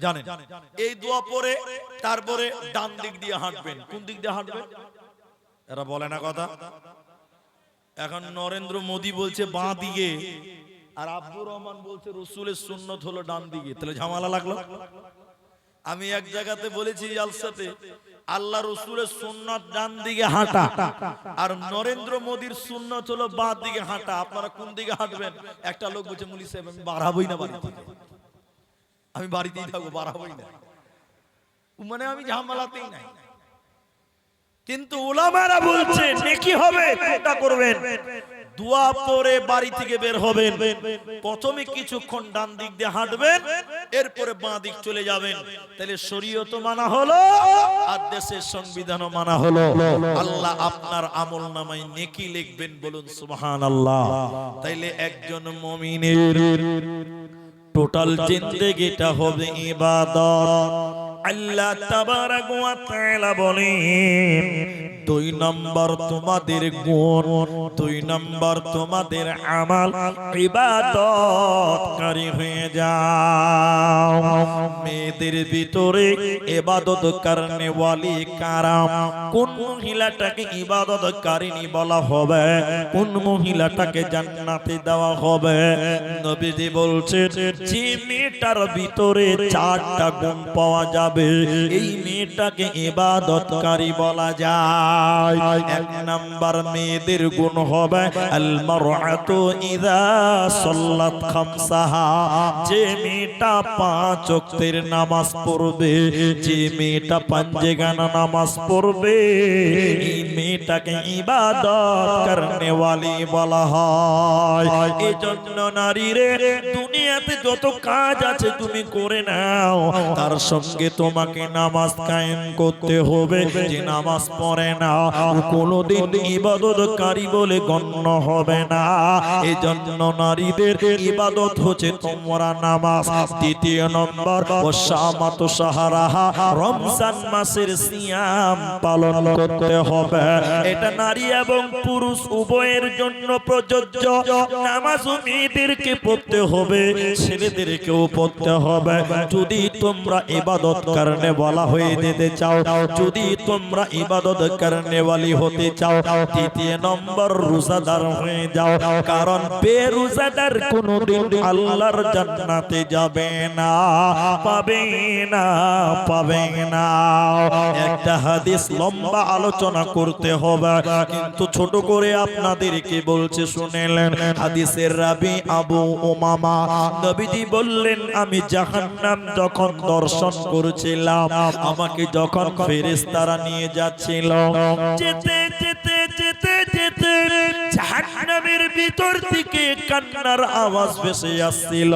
জানেন। এই দোয়া পড়ে তারপরে ডান দিক দিয়ে হাঁটবেন। কোন দিক দিয়ে হাঁটবেন? এরা বলে না কথা। এখন নরেন্দ্র মোদী বলছে বাঁ দিকে, আর আব্দুর রহমান বলছে রাসূলের সুন্নাত হলো ডান দিকে। তাহলে ঝামেলা লাগলো। আমি এক জায়গাতে বলেছি জালসাতে, আল্লাহ রাসূলের সুন্নাত ডান দিকে হাঁটা, আর নরেন্দ্র মোদীর সুন্নাত হলো বাঁ দিকে হাঁটা। আপনারা কোন দিকে হাঁটবেন? একটা লোক বলছে মুলি সাহেব আমি বাড়াবই না বাড়ি থেকে, আমি বাড়িতেই থাকবো, বাড়াবই না। মানে আমি ঝামেলাতেই নাই। কিন্তু উলামারা বলছে নেকি হবে, কোনটা করবেন? দোয়া পড়ে বাড়ি থেকে বের হবেন, প্রথমে কিছুক্ষণ ডান দিক দিয়ে হাঁটবেন, এরপরে বাঁ দিক চলে যাবেন। তাহলে শরীয়ত মানা হলো আর দেশের সংবিধানও মানা হলো। আল্লাহ আপনার আমলনামায় নেকি লিখবেন। বলুন সুবহানাল্লাহ। তাইলে একজন মুমিনের টোটাল জিন্দেগিটা হবে ইবাদত। আল্লাহ তাবারাক ওয়া তাআলা বলেন, 2 নম্বর তোমাদের গুণ, 2 নম্বর তোমাদের আমাল, ইবাদতকারী হয়ে যাও। মেয়েদের ভিতরে ইবাদত করনে ওয়ালি কারা? কোন মহিলাটাকে ইবাদতকারিনী বলা হবে? কোন মহিলাটাকে জান্নাতে দেওয়া হবে? নবীজি বলছেন, যে মেয়েটার ভিতরে 4টা গুণ পাওয়া যাবে, এই মেয়েটাকে ইবাদতকারী বলা যায়। 1 নাম্বার মেয়েদের গুণ হবে আল মারআতু ইযা সাল্লাত খামসাহা, যে মেয়েটা 5 ওয়াক্তের নামাজ পড়বে, যে মেয়েটা পাঁচগানা নামাজ পড়বে, এই মেয়েটাকে ইবাদত করনে ওয়ালি বলা হয়। এজন্য নারীরে দুনিয়াতে যত কাজ আছে তুমি করে নাও, তার সঙ্গে তোমাকে নামাজ কায়েম করতে হবে। যে নামাজ পড়ে না কোনদিন ইবাদতকারী বলে গণ্য হবে না। এজন্য নারীদের ইবাদত হচ্ছে তোমরা নামাজ। 2 নম্বর ওয়াসামাতু শাহরাহা, রমজান মাসের সিয়াম পালন করতে হবে। এটা নারী এবং পুরুষ উভয়ের জন্য প্রযোজ্য। নামাজ মেয়েদেরকে পড়তে হবে, ছেলেদেরকেও পড়তে হবে। যদি তোমরা ইবাদত করনে ওয়ালা হয়ে যেতে চাও, যদি তোমরা ইবাদত করনে ওয়ালি হতে চাও, 3 নম্বর রোজাদার হয়ে যাও। কারণ বেরোজাদার কোনদিন আল্লাহর জান্নাতে যাবে না, পাবে না, পাবে না। একটা হাদিস লম্বা আলোচনা করতে হবে, কিন্তু ছোট করে আপনাদেরকে বলছে শুনেলেন। হাদিসের রাবি আবু উমামা, নবীজি বললেন, আমি জাহান্নাম যখন দর্শন করছিলাম, আমাকে যখন ফেরেশতারা নিয়ে যাচ্ছিল, যেতে যেতে যেতে যেতে জাহান্নামের ভিতর থেকে কান্নার আওয়াজ ভেসে আসছিল।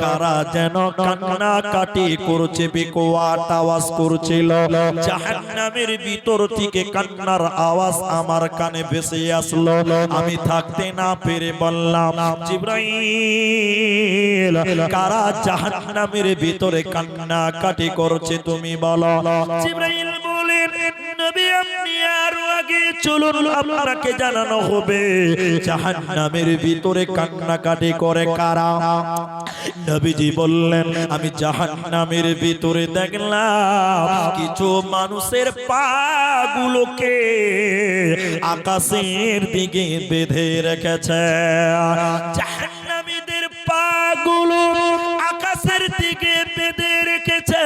কারা যেন কান্না কাটি করছে, বেকোয়াট আওয়াজ করছিল। জাহান্নামের ভিতর থেকে কান্নার আওয়াজ আমার কানে ভেসে আসলো। আমি থাকতে না পেরে বললাম, জিবরাইল, কারা জাহান্নামের ভিতরে কান্না কাটি করছে তুমি বলো। জিবরাইল বলেন, নবী আপনি আরো আগে চলুন, আপনাকে জানানো হবে জাহান্নামের ভিতরে কান্নাকাটি করে কারা। নবীজি বললেন, আমি জাহান্নামের ভিতরে দেখলাম কিছু মানুষের পাগুলোকে আকাশের দিকে বেঁধে রেখেছে। জাহান্নামীদের পাগুলো আকাশের দিকে বেঁধে রেখেছে,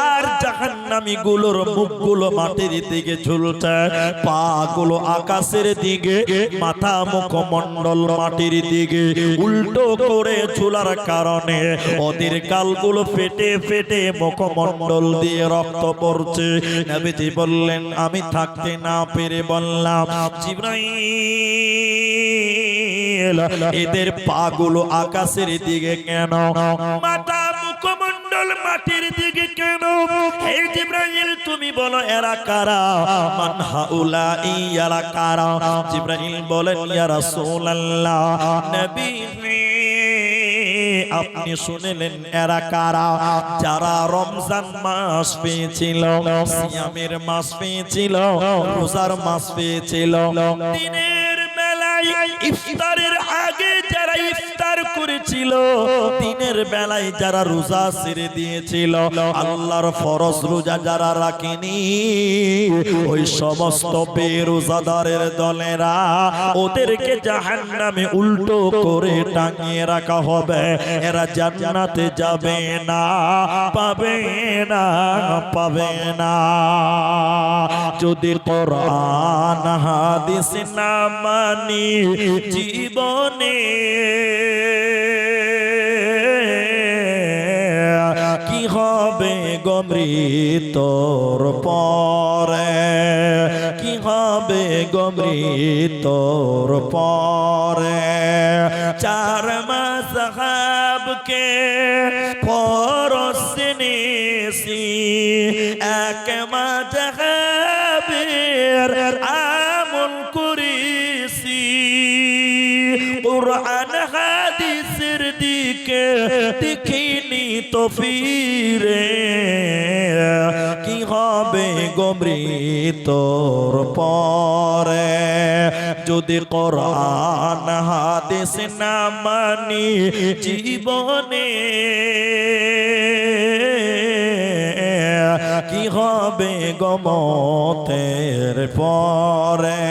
আর জাহান্নাম জাহান্নামী গুলোর মুখগুলো মাটির দিকে ঝুলছে, পা গুলো আকাশের দিকে, মাথা মুখমণ্ডল মাটির দিকে উল্টো করে ঝুলার কারণে ওদের গালগুলো ফেটে ফেটে মুখমণ্ডল দিয়ে রক্ত পড়ছে। নবীজি বললেন, আমি থাকতে না পেরে বললাম, জিবরাইল এদের পাগুলো আকাশের দিকে কেন, মাথা মুখমণ্ডল মাটির দিকে কেন? হে জিবরাইল তুমি বলো এরা কারা? মান হাউলাই এরা কারা? জিবরাইল বলেন, ইয়া রাসূলুল্লাহ, নবী আপনি শুনলেন এরা কারা? যারা রমজান মাস পেয়েছিল, সিয়ামের মাস পেয়েছিল, রোজার মাস পেয়েছিল, দিনের বেলায় ইফতারের আগে যারা ইফতার করেছিল, দিনের বেলায় যারা রোজা ছেড়ে দিয়েছিল, আল্লাহর ফরজ রোজা যারা রাখেনি, ওই সমস্ত বেরোজাদারের দলেরা ওদেরকে জাহান্নামে উল্টো করে টাঙিয়ে রাখা হবে। এরা জান্নাতে যাবে না, পাবে না, পাবে না। যদি কোরআন হাদিস না মানি জীবনে, কি হবে গো মৃত্যুর পরে, কি হবে গো মৃত্যুর পরে? চার মাযহাবকে পরশনেছি, এক মাযহাবের আমল করেছি, কুরআন হাদিসের দিকে দেখিনি তো ফিরে, কি হবে গো মৃত্যুর পরে? যদি কোরআন হাদিস না মানি জীবনে, কি হবে গো মতের পরে,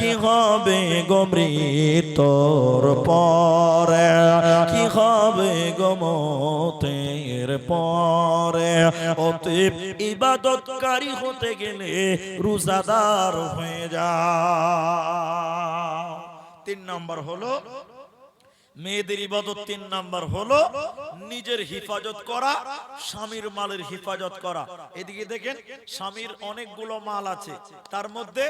কি হবে গো মৃত্যুর পরে, কি হবে গো মতের পরে? অতএব ইবাদতকারী হতে গেলে রোজাদার হয়ে যাও। 3 নম্বর হলো মেয়েদের ইবাদত, 3 নাম্বার হলো নিজের হিফাজত করা, স্বামীর মালের হিফাজত করা। এদিকে দেখেন, স্বামীর অনেকগুলো মাল আছে, তার মধ্যে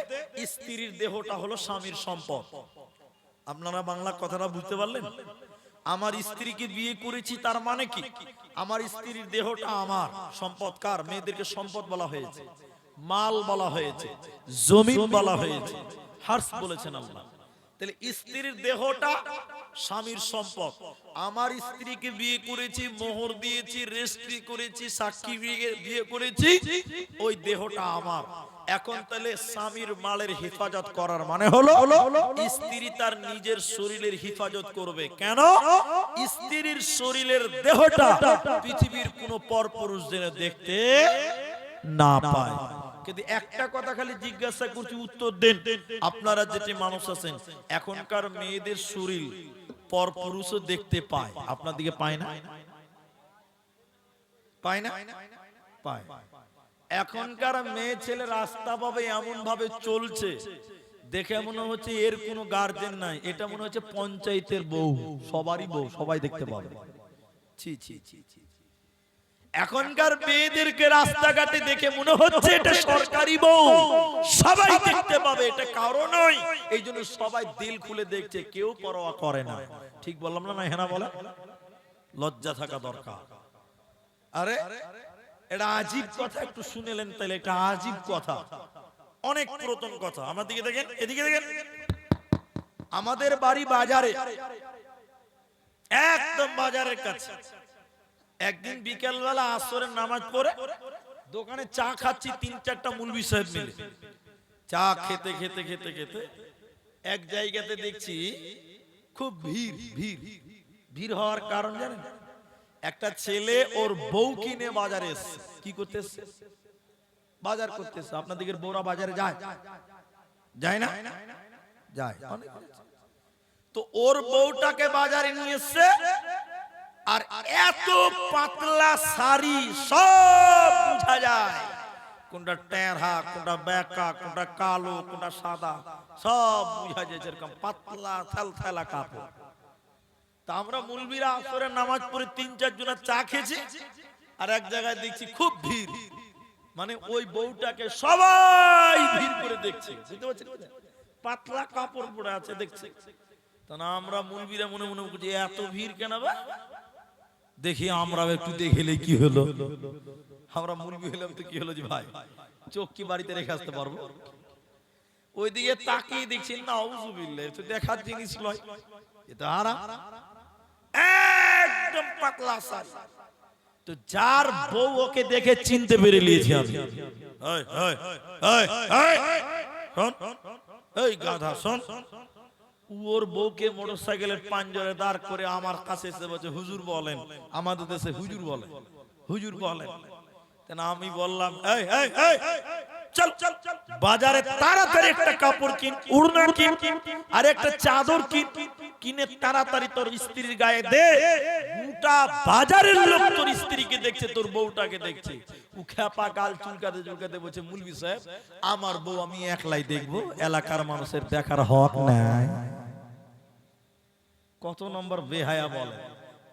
স্ত্রীর দেহটা হলো স্বামীর সম্পদ। আপনারা বাংলা কথাটা বুঝতে পারলেন? আমার স্ত্রীকে বিয়ে করেছি তার মানে কি? আমার স্ত্রীর দেহটা আমার সম্পদ। কার? মেয়েদেরকে সম্পদ বলা হয়েছে, মাল বলা হয়েছে, জমিন বলা হয়েছে, হার্স বলেছেন আল্লাহ। তাহলে স্ত্রীর দেহটা স্বামীর সম্পদ। আমার স্ত্রীকে বিয়ে করেছি, মোহর দিয়েছি, রেজিস্ট্রি করেছি, সাক্ষী বিয়ে করেছি, ওই দেহটা আমার। এখন তাহলে স্বামীর মালের হেফাজত করার মানে হলো স্ত্রী তার নিজের শরীরের হেফাজত করবে। কেন? স্ত্রীর শরীরের দেহটা পৃথিবীর কোন পরপুরুষ যেন দেখতে না পায়। কিন্তু একটা কথা খালি জিজ্ঞাসা করছি, উত্তর দেন। আপনারা যেটি মানুষ আছেন, এখনকার মেয়েদের শরীর পরপুরুষও দেখতে পায়, আপনার দিকে পায় না? পায় না? পায়। এখনকার মেয়ে ছেলে রাস্তা পাবে এমন ভাবে চলছে, দেখে মনে হচ্ছে এর কোনো গার্জেন নাই, এটা মনে হচ্ছে পঞ্চায়েতের বউ, সবারই বউ, সবাই দেখতে পাবে। ছি ছি ছি ছি। এখনকার মেয়েদেরকে রাস্তাঘাটে দেখে মনে হচ্ছে এটা সরকারি বউ, সবাই দেখতে পাবে, এটা কারো নয়। এই জন্য সবাই দিল খুলে দেখছে, কেউ পরোয়া করে না। ঠিক বললাম না? হ্যাঁ না বলে? লজ্জা থাকা দরকার। আরে এটা আজীব কথা, একটু শুনেলেন তাহলে, এটা আজীব কথা, অনেক পুরাতন কথা। আমার দিকে দেখেন, এদিকে দেখেন। আমাদের বাড়ি বাজারে, একদম বাজারের কাছে। একদিন বিকেল বেলা আসরের নামাজ পড়ে দোকানে চা খাচ্ছি, 3-4টা মুলবি সাহেব মিলে চা খেতে খেতে খেতে খেতে এক জায়গাতে দেখছি খুব ভিড়। ভিড় ভিড় হওয়ার কারণ জানেন? একটা ছেলে ওর বউ কিনে বাজারে এসছে। কি করতে এসছে? বাজার করতে এসছে। আপনাদের বউরা বাজারে যায়? যায় না? যায়। তো ওর বউটাকে বাজারে নিয়ে এসছে, আর এত পাতলা শাড়ি সব বোঝা যায়, কোনটা টেরা, কোনটা বেঁকা, কোনটা কালো, কোনটা সাদা, সব বোঝা যায়। যেরকম পাতলা থালথালা কাপড়। তা আমরা মুলবিরা আসরের নামাজ পড়ে ৩-৪ জনের চা খেয়েছি, আর এক জায়গায় দেখছি খুব ভিড়, মানে ওই বউটাকে সবাই ভিড় করে দেখছে, বুঝতে পারছেন? পাতলা কাপড় পরে আছে দেখছে। তা না আমরা মুলবিরা মনে মনে বলছি এত ভিড় কেন বা? দেখি আমরা একটু দেখলে কি হলো। আমরা মুলবি হলাম তো কি হলো যে ভাই, চোখ কি বাড়িতে রেখে আসতে পারবো? ওইদিকে তাকিয়ে দেখছি না, আউযুবিল্লাহ, তো দেখার জিনিস নয়, এটা হারাম। একদম পাতলা শাড়ি। তো যার বউ ওকে দেখে চিনতে পেরে নিয়েছি আমি। এই এই এই এই শোন, এই গাধা শোন। ওর বউকে মোটরসাইকেলের পাঞ্জরে দাঁড় করে আমার কাছে এসে বলছে হুজুর বলেন, আমাদের দেশে হুজুর বলে, হুজুর বলেন। আমি বললাম এই এই এই চল চল বাজারে তাড়াতাড়ি একটা কাপড় কিন, উড়না কিন, আর একটা চাদর কিন, কিনে তাড়াতাড়ি তোর স্ত্রীর গায়ে দে। গোটা বাজারের লোক তোর স্ত্রীকে দেখছে, তোর বউটাকে দেখছে। ও খেপা গাল চুলকাতে চুলকাতে বলছে মুলবি সাহেব, আমার বউ আমি একলাই দেখবো, এলাকার মানুষের দেখার হক নাই। কত নম্বর বেহায়া বলে,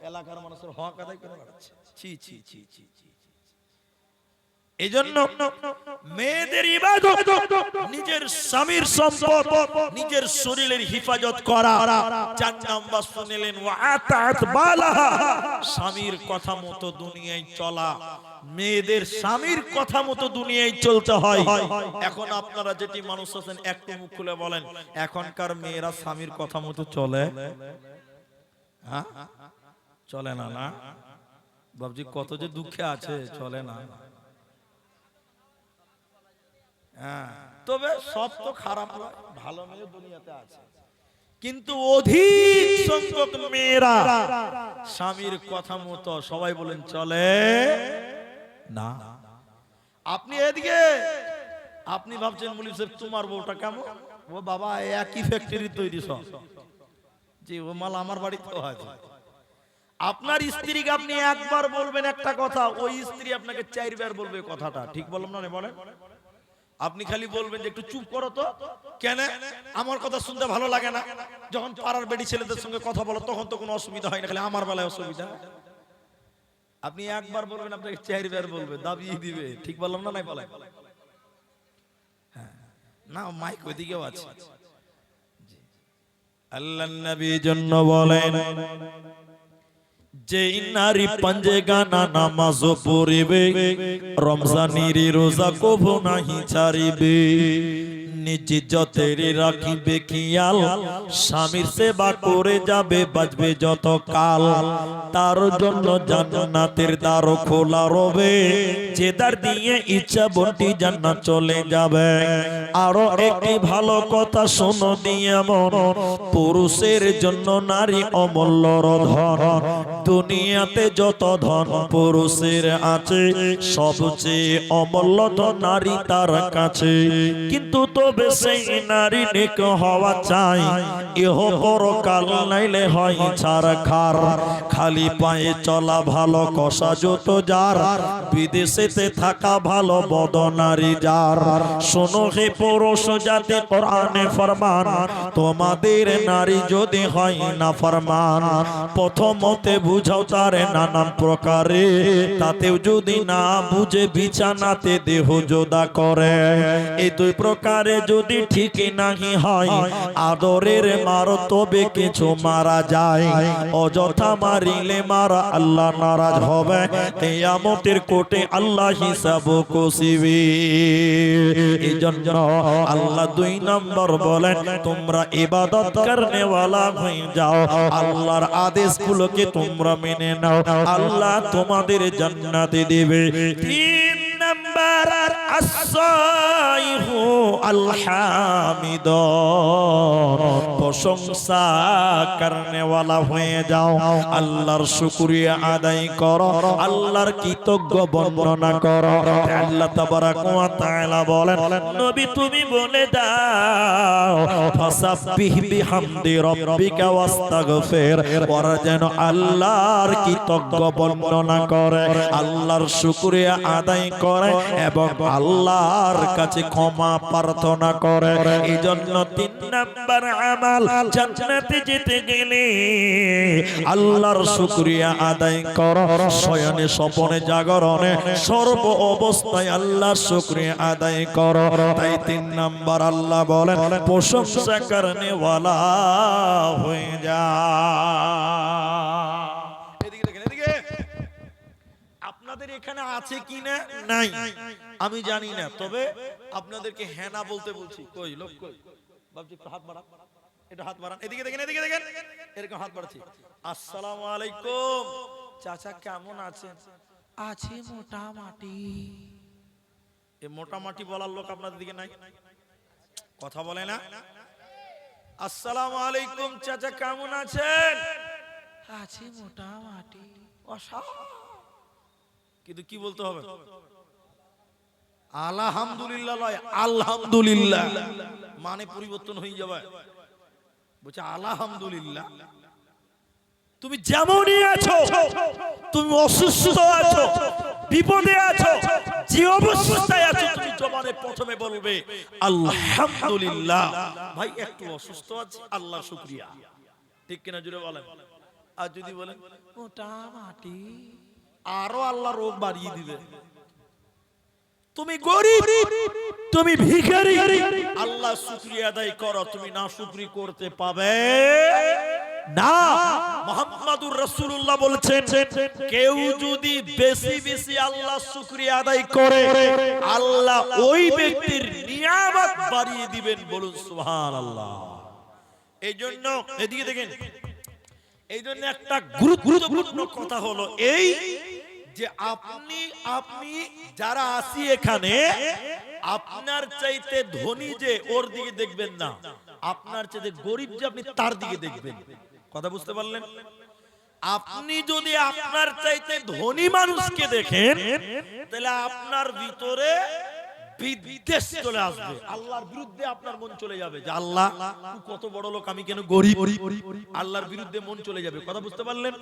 এলাকার মানুষের হক আদায় করে বেড়াচ্ছে। ছি ছি ছি ছি ছি। এজন্য মেয়েদের ইবাদত, নিজের স্বামীর সম্পদ, নিজের শরীরের হিফাজত করা। ৪ নাম্বার শুনলেন ওয়া আতাত বালাহা, স্বামীর কথা মতো দুনিয়ায় চলা। মেয়েদের স্বামীর কথা মতো দুনিয়ায় চলতে হয়। এখন আপনারা যেটি মানুষ আছেন একটু মুখ খুলে বলেন, এখনকার মেয়েরা স্বামীর কথা মতো চলে? হ্যাঁ চলে না, না বাবজি কত যে দুঃখে আছে, চলে না। হ্যাঁ, তবে সব তো খারাপ নয়, ভালো মেয়ে দুনিয়াতে আছে, কিন্তু অধিক সংখ্যক মেয়েরা স্বামীর কথা মতো সবাই বলেন চলে না। আপনি এদিকে আপনি ভাবছেন মুলিম সাহেব তোমার বউটা কেমন? ও বাবা একই ফ্যাক্টরি তৈরি সব, যে ও মাল আমার বাড়িতেও আছে। আপনার স্ত্রীকে আপনি একবার বলবেন একটা কথা, ওই স্ত্রী আপনাকে 4 বার বলবে কথাটা, ঠিক বললাম না? বলেন। আপনি খালি বলবেন যে একটু চুপ করো তো, কেন আমার কথা শুনতে ভালো লাগে না? যখন পাড়ার বেডি ছেলেদের সঙ্গে কথা বলো তখন তো কোনো অসুবিধা হয় না, খালি আমার বেলায় অসুবিধা। আপনি একবার বলবেন, আপনাকে 4 বার বলবে, দাবিয়ে দিবে, ঠিক বললাম না? নাই বলেন। হ্যাঁ না, মাইক ওইদিকেও আছে। আল্লাহর নবী জন্য বলেন, যে নারী পাঞ্জে গানা নামাজ পড়িবে, রমজানের রোজা কবু নাহি ছাড়িবে, নিজ ইজ্জতের রাখিবে খেয়াল, স্বামীর সেবা করে যাবে বাঁচবে যত কাল, তার জন্য জান্নাতের দ্বার খোলা রবে, যে দ্বার দিয়ে ইচ্ছা বন্টি জান্নাত চলে যাবে। আরো একটি ভালো কথা শোনো দিয়ে মন, পুরুষের জন্য নারী অমূল্য ধন, দুনিয়াতে যত ধন পুরুষের আছে, সবচেয়ে অমূল্য ধন নারী তার কাছে। কিন্তু তবে সেই নারী নেক হওয়া চাই, ইহ পরকাল নাইলে হয় ছারখার, খালি পায়ে চলা ভালো কষা যত যার, বিদেশেতে থাকা ভালো বদ নারী যার। শোনো হে পুরুষ জাতি, কোরআনে ফরমান, তোমাদের নারী যদি হয় না ফরমান, প্রথমতে বুঝাও তারে নানান প্রকারে, তাতেও যদি না বুঝে বিছানাতে দেহ যোদা করে। এই 2 প্রকারে যদি ঠিক নাহি হয়, আদরের মার তবে কিছু মারা যায়, অযথা মারিলে মারা আল্লাহ নারাজ হবে, কিয়ামতের কোর্টে আল্লাহ হিসাব কষিবে। এইজন্য আল্লাহ 2 নম্বর বলেন, তোমরা ইবাদত করনে ওয়ালা হয়ে যাও, আল্লাহর আদেশগুলোকে তোমরা মেনে নাও, আল্লাহ তোমাদের জান্নাতে দেবে। 3 নম্বর নাম্বার আস-সাইহু আল-হামিদ, প্রশংসা করনে ওয়ালা হয়ে যাও, আল্লাহর শুকরিয়া আদায় করো, আল্লাহর কৃতজ্ঞ বর্ণনা করো। আল্লাহ তাবারাক ওয়া তাআলা বলেন, নবী তুমি বলে দাও ফাসাব্বিহ বিহামদি রাব্বিকা ওয়াস্তাগফির, ওরা যেন আল্লাহর কৃতজ্ঞ বর্ণনা করে, আল্লাহর শুকরিয়া আদায় করে এবং আল্লাহর কাছে ক্ষমা প্রার্থনা করে। এই জন্য 3 নাম্বার আমাল, জান্নাতে যেতে গেলে আল্লাহর শুকরিয়া আদায় করো, শয়নে স্বপনে জাগরণে সর্ব অবস্থায় আল্লাহর শুকরিয়া আদায় করো। তাই 3 নাম্বার আল্লাহ বলেন প্রশংসা করনে ওয়ালা হয়ে যা। এদিকে দেখেন, এদিকে আপনাদের এখানে আছে কিনা নাই আমি জানি না, তবে আপনাদেরকে হ্যাঁ না বলতে বলছি। কই লোক কই বাবজি, একটু হাত বাড়ান, একটু হাত বাড়ান, এদিকে দেখেন, এদিকে দেখেন, এরকম হাত বাড়াচ্ছি। আসসালামু আলাইকুম চাচা, কেমন আছেন? আছি মোটামুটি। এই মোটামুটি বলার লোক আপনাদের দিকে নাই, কথা বলে না। আসসালামু আলাইকুম চাচা, কেমন আছেন? আছি মোটামুটি। কিন্তু কি বলতে হবে? আলহামদুলিল্লাহ, আলহামদুলিল্লাহ মানে পরিবর্তন হয়ে যাবে। বলছে আলহামদুলিল্লাহ, তুমি যেমনই আছো, তুমি অসুস্থ আছো, বিপদে আছো, যে অবস্থায় আছো, তুমি জবানে প্রথমে বলবে আলহামদুলিল্লাহ। ভাই একটু অসুস্থ আছি, আল্লাহ শুকরিয়া, ঠিক কিনা জুড়ে বলেন। আর যদি বলেন মোটামুটি, আরো আল্লাহ রোগ বাড়িয়ে দিবে। তুমি গরিব, তুমি ভিখারি, আল্লাহ শুকরিয়া আদায় করো, তুমি না শুকরি করতে পাবে না। মুহাম্মাদুর রাসূলুল্লাহ বলেছেন, কেউ যদি বেশি বেশি আল্লাহ শুকরিয়া আদায় করে, আল্লাহ ওই ব্যক্তির নিয়ামত বাড়িয়ে দিবেন। বলুন সুবহানাল্লাহ। এই জন্য এদিকে দেখেন, এই জন্য একটা গুরুত্বপূর্ণ কথা হলো এই যে আপনি যারা আসি এখানে, আপনার চাইতে ধনী যে ওর দিকে দেখবেন না, আপনার চাইতে গরিব যে আপনি তার দিকে দেখবেন। কথা বুঝতে পারলেন? আপনি যদি আপনার চাইতে ধনী মানুষকে দেখেন, তাহলে আপনার ভিতরে বিদ্বেষ চলে আসবে, আল্লাহর বিরুদ্ধে আপনার মন চলে যাবে যে আল্লাহ কত বড় লোক, আমি কেন গরিব। আল্লাহর বিরুদ্ধে মন চলে যাবে। কথা বুঝতে পারলেন?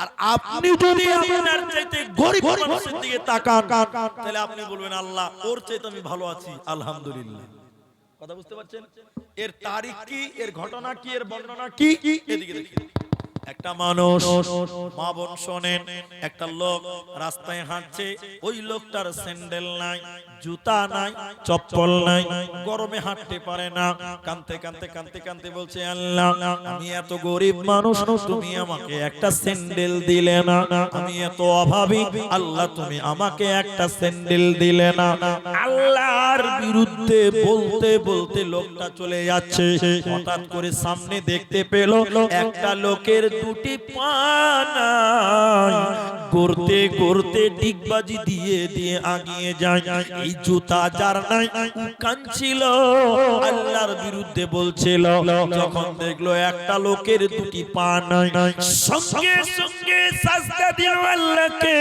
আর আপনি যদি আপনার চাইতে গরিব মানুষের দিকে তাকান, তাহলে আপনি বলবেন আল্লাহ ওর চাইতে আমি ভালো আছি, আলহামদুলিল্লাহ। কথা বুঝতে পারছেন? এর তারিখ কি, এর ঘটনা কি, এর বর্ণনা কি? এদিকে দেখুন, একটা মানুষ, মা বোন শোনেন, একটা লোক রাস্তায় হাঁটছে, ওই লোকটার স্যান্ডেল নাই, জুতা নাই, চপ্পল নাই, গরমে হাঁটতে পারে না। কাঁদতে কাঁদতে কাঁদতে কাঁদতে বলছে আল্লাহ আমি এত গরিব মানুষ, তুমি আমাকে একটা স্যান্ডেল দিলে না, আমি এত অভাবী, আল্লাহ তুমি আমাকে একটা স্যান্ডেল দিলে না। আল্লাহর বিরুদ্ধে বলতে বলতে লোকটা চলে যাচ্ছে, হঠাৎ করে সামনে দেখতে পেল একটা লোকের দুটি পা নাই, করতে করতে ডিগবাজি দিয়ে দিয়ে আগিয়ে যায়। এই জুতা যার নাই, কাঁদছিল, আল্লাহর বিরুদ্ধে বলছিল। যখন দেখলো একটা লোকের দুটি পা নাই, সঙ্গে সঙ্গে সাজদা দিল আল্লাহকে,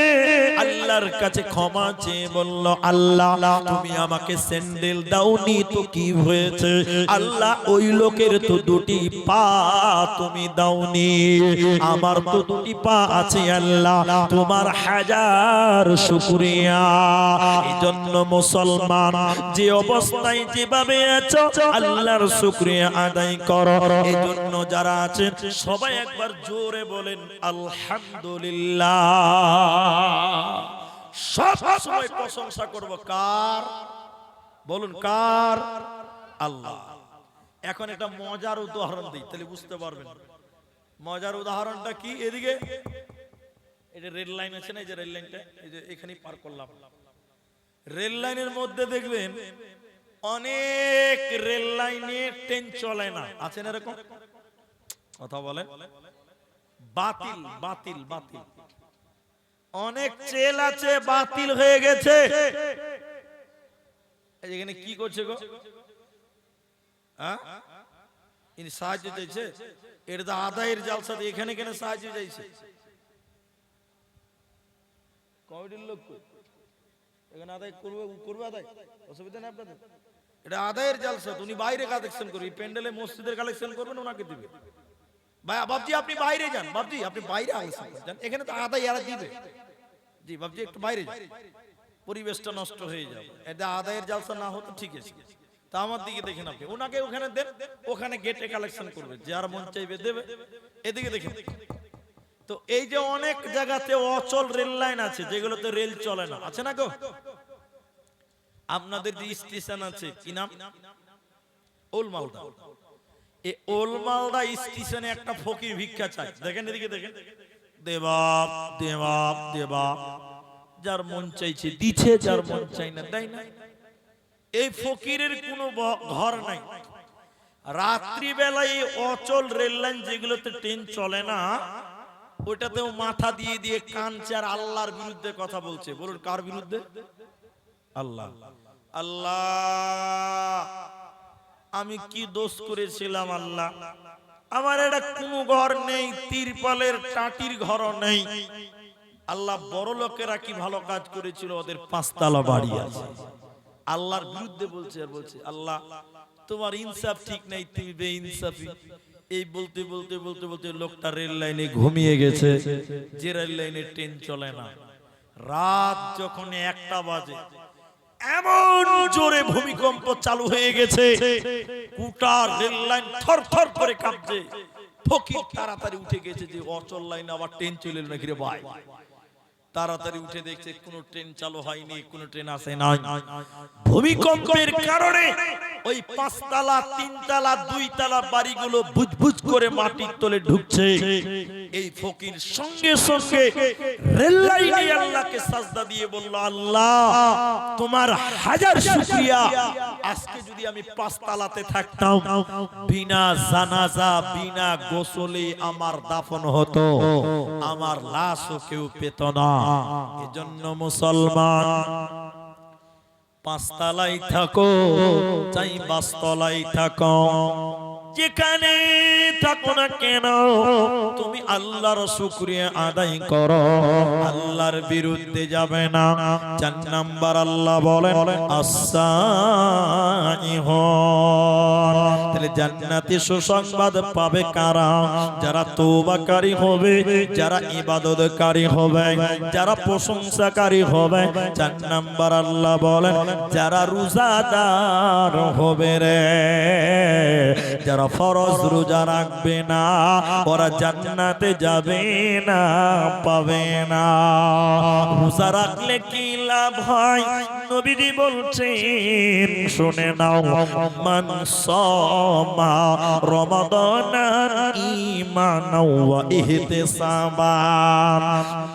আল্লাহর কাছে ক্ষমা চেয়ে বলল আল্লাহ তুমি আমাকে স্যান্ডেল দাওনি তো কি হয়েছে, আল্লাহ ওই লোকের তো দুটি পা তুমি দাওনি, আমার তো দুটি পা আছে, আল্লাহ তোমার হাজার শুকরিয়া। এজন্য মুসলমান যে অবস্থায় যেভাবে আছো, আল্লাহর শুকরিয়া আদায় করো। এজন্য যারা আছেন সবাই একবার জোরে বলেন আলহামদুলিল্লাহ। সব সময় প্রশংসা করব কার? বলুন কার? আল্লাহ। এখন একটা মজার উদাহরণ দিই, তাহলে বুঝতে পারবেন। মজার উদাহরণটা কি? এদিকে এই যে রেল লাইন আছে না, এই যে রেল লাইনটা, এই যে এখানে পার করলাম, রেল লাইনের মধ্যে দেখবেন অনেক রেল লাইনে ট্রেন চলে না, আছে না এরকম? কথা বলেন। বাতিল বাতিল বাতিল, অনেক ট্রেন আছে বাতিল হয়ে গেছে। এখানে কি করছে গো? হ্যাঁ, ইনি সাহায্য চাইছে। এটা তো আদায়ের জালসা, এখানে কেন সাহায্য চাইছে? কমিটির লোক এখানে আদায় করবে আদায়, অসুবিধা নেই আপনাদের। এটা আদায়ের জালসা, উনি বাইরে কালেকশন করবে, প্যান্ডেলে মসজিদের কালেকশন করবেন, ওনাকে দিবে। বাবজি আপনি বাইরে যান, বাবজি আপনি বাইরে যান, এখানে তো আদায় এরা দিবে। জি বাবজি একটু বাইরে যান, পরিবেশটা নষ্ট হয়ে যাবে। এটা আদায়ের জালসা না হতো ঠিক আছে, তা আমার দিকে দেখেন আপনি, ওনাকে ওখানে দেন, ওখানে গেটে কালেকশন করবে, যার মন চাইবে দেবে। এদিকে দেখেন, তো এই যে অনেক জায়গাতে অচল রেল লাইন আছে যেগুলোতে রেল চলে না, আছে না গো? আপনাদের যে স্টেশন আছে কি নাম? ওল মালদা। এই ওল মালদা স্টেশনে একটা ফকির ভিক্ষা চায়, দেখেন এদিকে দেখেন, দেবাব দেবাব দেবাব, যার মন চাইছে দিচ্ছে, যার মন চাই না দেয় না। এই ফকিরের কোনো ঘর নাই। রাত্রি বেলায় অচল রেল লাইন যেগুলোতে ট্রেন চলে না, ওটাতেও মাথা দিয়ে দিয়ে কাঁদছে আর আল্লাহর বিরুদ্ধে কথা বলছে। বলুন কার বিরুদ্ধে? আল্লাহ। আল্লাহ আমি কি দোষ করেছিলাম? আল্লাহ আমার এটা কোনো ঘর নেই, তিরপালের টাটির ঘরও নেই। আল্লাহ বড় লোকেরা কি ভালো কাজ করেছিল, ওদের 5 তলা বাড়ি আছে। আল্লাহর বিরুদ্ধে বলছে আর বলছে আল্লাহ তোমার ইনসাফ ঠিক নাই, তুমি বেইনসাফি। এই বলতে বলতে বলতে বলতে লোকটা রেল লাইনে ঘুমিয়ে গেছে, যে রেল লাইনে ট্রেন চলে না। রাত যখন 1টা বাজে, এমন জোরে ভূমিকম্প চালু হয়ে গেছে, গোটা রেল লাইন থরথর করে কাঁপছে। ফকির তাড়াতাড়ি উঠে গেছে যে অচল লাইনে আবার ট্রেন চলে এলো নাকি রে ভাই। তাড়াতাড়ি উঠে দেখছে কোনো ট্রেন চালু হয়নি, কোনো ট্রেন আসে নাই। ভূমিকম্পের কারণে ওই 5 তলা 3 তলা 2 তলা বাড়িগুলো বুজবুজ করে মাটির তলে ঢুকছে। এই ফকির সঙ্গে সঙ্গে রেল লাইনে আল্লাহকে সাজদা দিয়ে বলল, আল্লাহ তোমার হাজার শুকরিয়া, আজকে যদি আমি 5 তলাতে থাকতাম, বিনা জানাজা বিনা গোসলে আমার দাফন হতো, আমার লাশও কেউ পেত না। এজন্য মুসলমান 5 তলায় থাকো চাই 5 তলায় থাকো, যেখানে থাকো না কেন তুমি আল্লাহর শুকরিয়া আদায় করো, আল্লাহর বিরুদ্ধে যাবে না। 4 নাম্বার আল্লাহ বলেন আস-সাইহুন। তাহলে জান্নাতে সুসংবাদ পাবে কারা? যারা তওবাকারী হবে, যারা ইবাদতকারী হবে, যারা প্রশংসাকারী হবে। 4 নাম্বার আল্লাহ বলেন যারা রোজাদার হবে রে, যারা ফরজ রোজা রাখবে না, ওরা জান্নাতে যাবে না, পাবে না। রোজা রাখলে কি লাভ হয়? নবীজি বলছেন শুনে নাও, মান সামা রমাদানা ঈমানাও ওয়া ইহতিসাবান।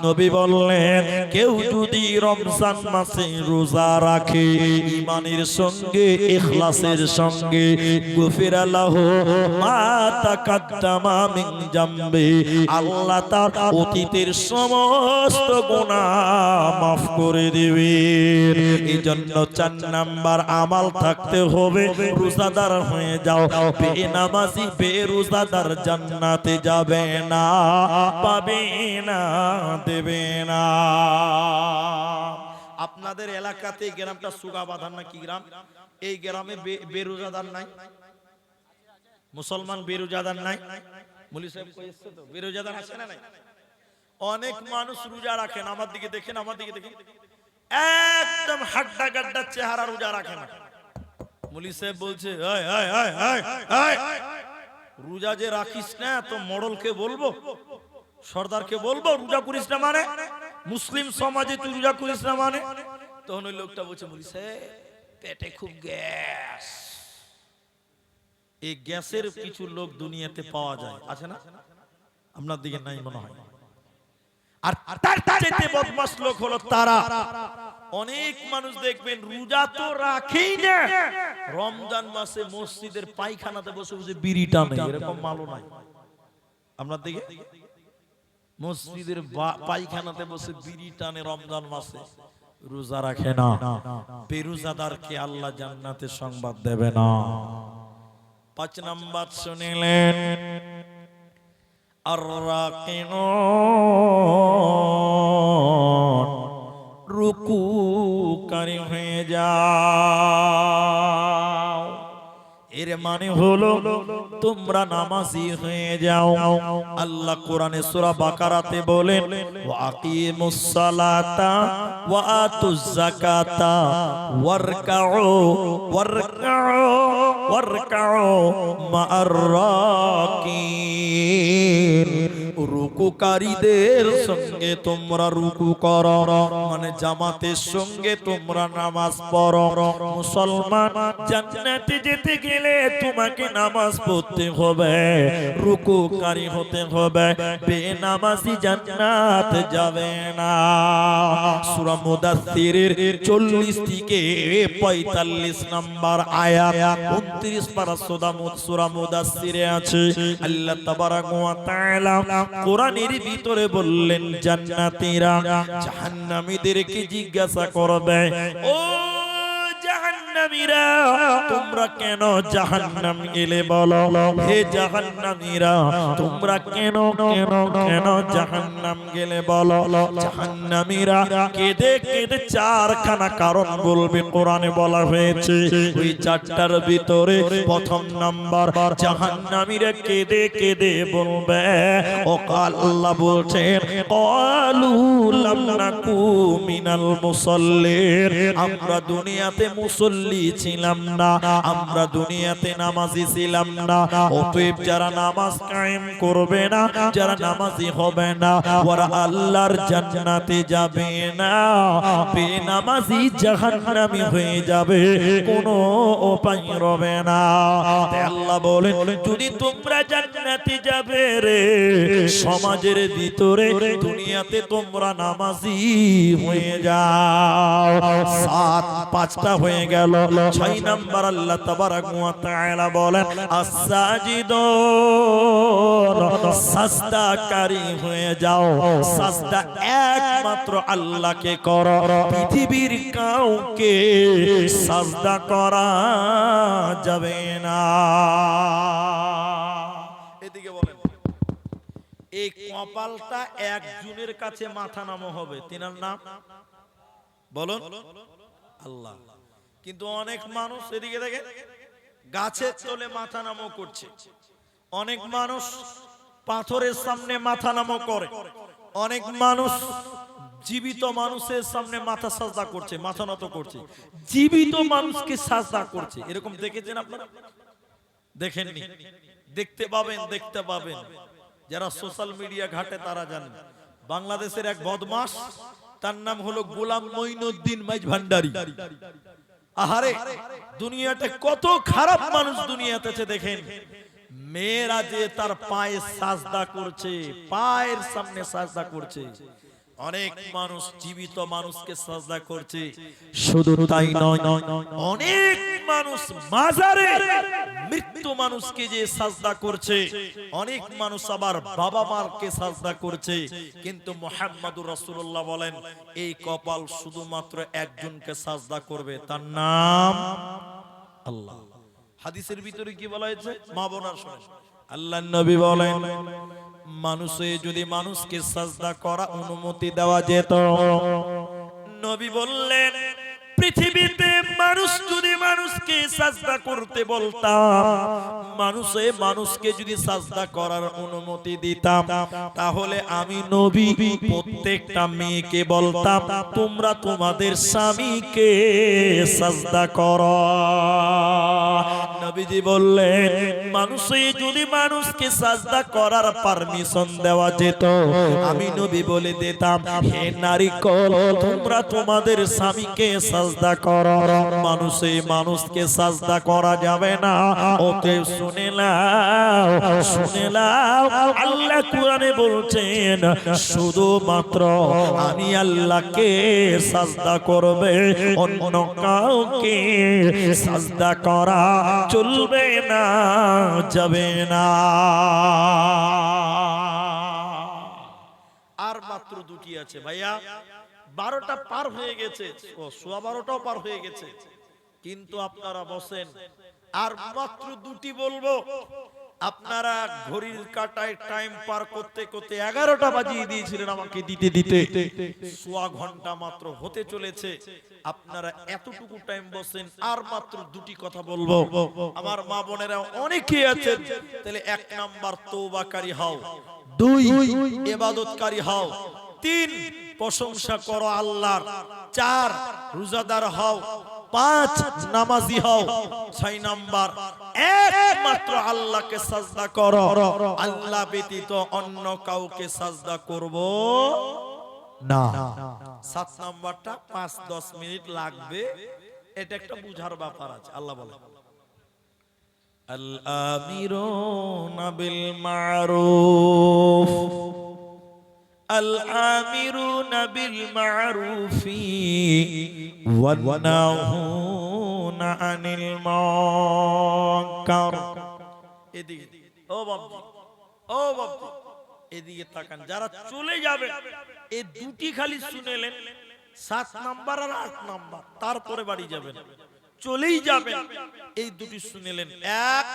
নবী বললেন কেউ যদি রমজান মাসে রোজা রাখে ঈমানের সঙ্গে ইখলাসের সঙ্গে, গুফিরা লাহু মা তাকাদ্দামা মিন জামবি, আল্লাহ তার অতীতের সমস্ত গুনাহ মাফ করে দিবেন। এইজন্য 4 নাম্বার আমাল থাকতে হবে, রোজাদার হয়ে যাও। বেনামাজি বেরোজাদার জান্নাতে যাবে না, পাবে না, দেবে না। আপনাদের এলাকাতে গ্রামটা সুগাবাধান না কি গ্রাম? এই গ্রামে বেরোজাদার নাই, মুসলমান বেরোজাদার নাই। মুলি সাহেব কইছে তো বেরোজাদার আছে না নাই? অনেক মানুষ রোজা রাখেন, আমার দিকে দেখেন, আমার দিকে দেখেন, একদম হাড্ডা গাড্ডা চেহারা রোজা রাখে না। মুলি সাহেব বলছে রোজা যে রাখিস না তো মডলকে বলবো, সর্দারকে বলবো রোজা করিস না মানে, মুসলিম সমাজে তুই রোজা করিস না মানে। তখন ওই লোকটা বলছে মুলি সাহেব পেটে খুব গ্যাস। এই গ্যাসের কিছু লোক দুনিয়াতে পাওয়া যায়, আছে না? আপনার দিকে নাই মনে হয়। আর তার চাইতে বদমাশ লোক হলো তারা, অনেক মানুষ দেখবেন রোজা তো রাখেই না, রমজান মাসে মসজিদের পায়খানাতে বসে বসে বিড়ি টানে, এরকম মালও নাই আপনার দিকে? মসজিদের পায়খানাতে বসে বিড়ি টানে রমজান মাসে, রোজা রাখে না, বেরোজাদারকে আল্লাহ জান্নাতের সংবাদ দেবে না। 5 নাম্বার শুনিলেন, আর-রাকিনুন, রুকুকারী হয়ে যাও। এর মানে হলো তোমরা নামাজি হয়ে যাও। আল্লাহ কোরআনে সূরা বাকারাতে বলেন, ওয়া আকিমুস সালাতা ওয়া আতুজ যাকাতা ওয়ারকাউ মা'আর রাকিন। রুকুকারীদের সঙ্গে তোমরা রুকু করো, মানে জামাতের সঙ্গে তোমরা নামাজ পড়ো। মুসলমান, জান্নাতে যেতে গেলে তোমাকে নামাজ পড়তে হবে, রুকুকারী হতে হবে, বেনামাজি জান্নাত যাবে না। সূরা মুদাসসিরের 40 থেকে 45 নম্বর আয়াত, 29 পারা সূরা মুদাসসিরে আছে। আল্লাহ তাবারাক ওয়া তাআলা কোরআনের ভিতরে বললেন, জান্নাতীরা জাহান্নামীদেরকে জিজ্ঞাসা করবে, ও জাহান্নামীরা, তোমরা কেন জাহান্নাম গেলে? বলো, হে জাহান্নামীরা, তোমরা কেন কেন কেন জাহান্নাম গেলে? বলো। জাহান্নামীরা কেঁদে কেঁদে 4খানা কারণ বলবে, কোরআনে বলা হয়েছে। ওই 4টার ভিতরে প্রথম নাম্বার, জাহান্নামীরা কেঁদে কেঁদে বলবে, ও কাল আল্লাহ বলছেন, ক্বালু লাম নাকু মিনাল মুসাল্লিন, আমরা দুনিয়াতে মুসল্লি ছিলাম না, আমরা দুনিয়াতে নামাজি ছিলাম না। অতএব যারা নামাজ কায়েম করবে না, যারা নামাজি হবে না, ওরা আল্লাহর জান্নাতে যাবে না, বেনামাজি জাহান্নামী হয়ে যাবে, কোনো উপায় রবে না। আল্লাহ বলেন, যদি তোমরা জান্নাতে যাবে রে, সমাজের ভিতরে দুনিয়াতে তোমরা নামাজি হয়ে যাও। 5টা হয়ে গেল। 6 নাম্বার আল্লাহ তাবারাক ওয়া তাআলা বলেন, আস-সাজিদুন, সাজদাকারী হয়ে যাও। সাজদা একমাত্র আল্লাহকে করো, পৃথিবীর কাউকে সাজদা করা যাবে না। এদিকে বলেন, এই কপালটা একজনের কাছে মাথা নামো হবে, তিনার নাম বলুন, আল্লাহ। কিন্তু অনেক মানুষ, এদিকে দেখে, গাছের তলে মাথা নামো করছে, অনেক মানুষ পাথরের সামনে মাথা নামো করে, অনেক মানুষ জীবিত মানুষের সামনে মাথা সাজদা করছে, মাথা নত করছে, জীবিত মানুষকে সাজদা করছে। এরকম দেখেছেন আপনারা? দেখেননি? দেখতে পাবেন, দেখতে পাবেন। যারা সোশ্যাল মিডিয়া ঘাটে তারা জানেন। বাংলাদেশের এক বদমাশ, তার নাম হলো গোলাম মঈনুদ্দিন মাইজভান্ডারী। আহারে, দুনিয়াতে কত খারাপ মানুষ দুনিয়াতে আছে দেখেন। মেয়েরা যে তার পায়ে সাজদা করছে, পায়ের সামনে সাজদা করছে। অনেক মানুষ জীবিত মানুষকে সাজদা করছে। শুধু তাই নয়, অনেক মানুষ মাজারে মৃত্যু মানুষকে যে সাজদা করছে, অনেক মানুষ আবার বাবা মারকে সাজদা করছে। কিন্তু মুহাম্মদুর রাসূলুল্লাহ বলেন, এই কপাল শুধুমাত্র একজনকে সাজদা করবে, তার নাম আল্লাহ। হাদিসের ভিতরে কি বলা হয়েছে? মা বোনার শুনে, আল্লাহর নবী বলেন, মানুষে যদি মানুষকে সাজদা করা অনুমতি দেওয়া যেত, নবী বললেন, পৃথিবীতে মানুষ যদি মানুষকে সাজদা করতে বলতাম, মানুষে মানুষকে যদি সাজদা করার অনুমতি দিতাম, তাহলে আমি নবী প্রত্যেকটা মেয়েকে বলতাম, তোমরা তোমাদের স্বামীকে সাজদা করো। নবীজি বললেন, মানুষে যদি মানুষকে সাজদা করার পারমিশন দেওয়া যেত, আমি নবী বলে দিতাম, হে নারীকল, তোমরা তোমাদের স্বামীকে সাজদা করো। মানুষে মানুষকে সাজদা করা যাবে না। ওকে শুনে নাও, শুনে নাও, আল্লাহ কোরআনে বলছেন, শুধুমাত্র আমি আল্লাহকে সাজদা করবে, অন্য কাউকে সাজদা করা চলবে না, যাবে না। আর মাত্র 2টি আছে ভাইয়া। 12টা পার হয়ে গেছে, ও 12:15টাও পার হয়ে গেছে, কিন্তু আপনারা বসেন। আর মাত্র দুটি বলবো, আপনারা ঘড়ির কাঁটায় টাইম পার করতে করতে 11টা বাজিয়ে দিয়েছিলেন আমাকে দিতে দিতে, সোয়া ঘন্টা মাত্র হতে চলেছে, আপনারা এতটুকু টাইম বসেন। আর মাত্র দুটি কথা বলবো। আমার মা বোনেরা অনেকেই আছেন, তাহলে 1 নাম্বার তওবাকারী হও, 2 ইবাদতকারী হও, 3 প্রশংসা করো আল্লাহর, 4 রোজাদার হও, 5 নামাজি হও, 6 নাম্বার একমাত্র আল্লাহকে সাজদা করো, আল্লাহ ব্যতীত অন্য কাউকে সাজদা করব না। 7 নাম্বারটা 5-10 মিনিট লাগবে, এটা একটা বুঝার ব্যাপার আছে। আল্লাহ বলে আল আমিরুনা বিল মারুফ, আল আমিরুনা বিল মারুফি ওয়ান নাহুনা আনিল মুনকার। এদিকে ও বাবজি, ও বাবজি, এদিকে তাকান। যারা চলে যাবে এই দুটি খালি শুনেলেন, 7 নাম্বার আর 8 নাম্বার, তারপরে বাড়ি যাবেন, চলেই যাবেন, এই দুটি শুনেলেন। 1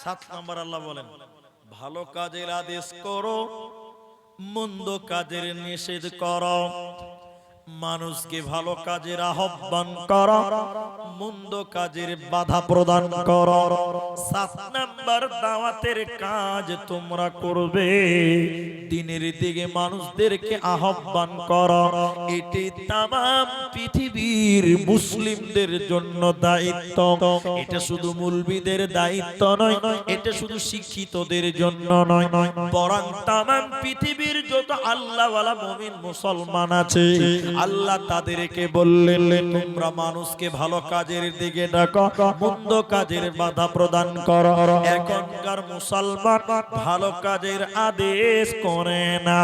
7 নাম্বার আল্লাহ বলেন ভালো কাজের আদেশ করো, মন্দ কাজের নিষেধ করো, মানুষকে ভালো কাজের আহ্বান করো, মন্দ কাজের বাধা প্রদান করো। 7 নাম্বার দাওয়াতের কাজ তোমরা করবে, দিনের দিকে মানুষদেরকে আহ্বান করো। এটি তাম পৃথিবীর মুসলিমদের জন্য দায়িত্ব। এটা শুধু মুলবিদের দায়িত্ব নয়, এটা শুধু শিক্ষিতদের জন্য নয়, বরং তাম পৃথিবীর যত আল্লাহওয়ালা মুমিন মুসলমান আছে, আল্লাহ তাদেরকে বললেন তোমরা মানুষকে ভালো কাজের দিকে ডাকো, মন্দ কাজের বাধা প্রদান করো। এখনকার মুসলমান ভালো কাজের আদেশ করে না,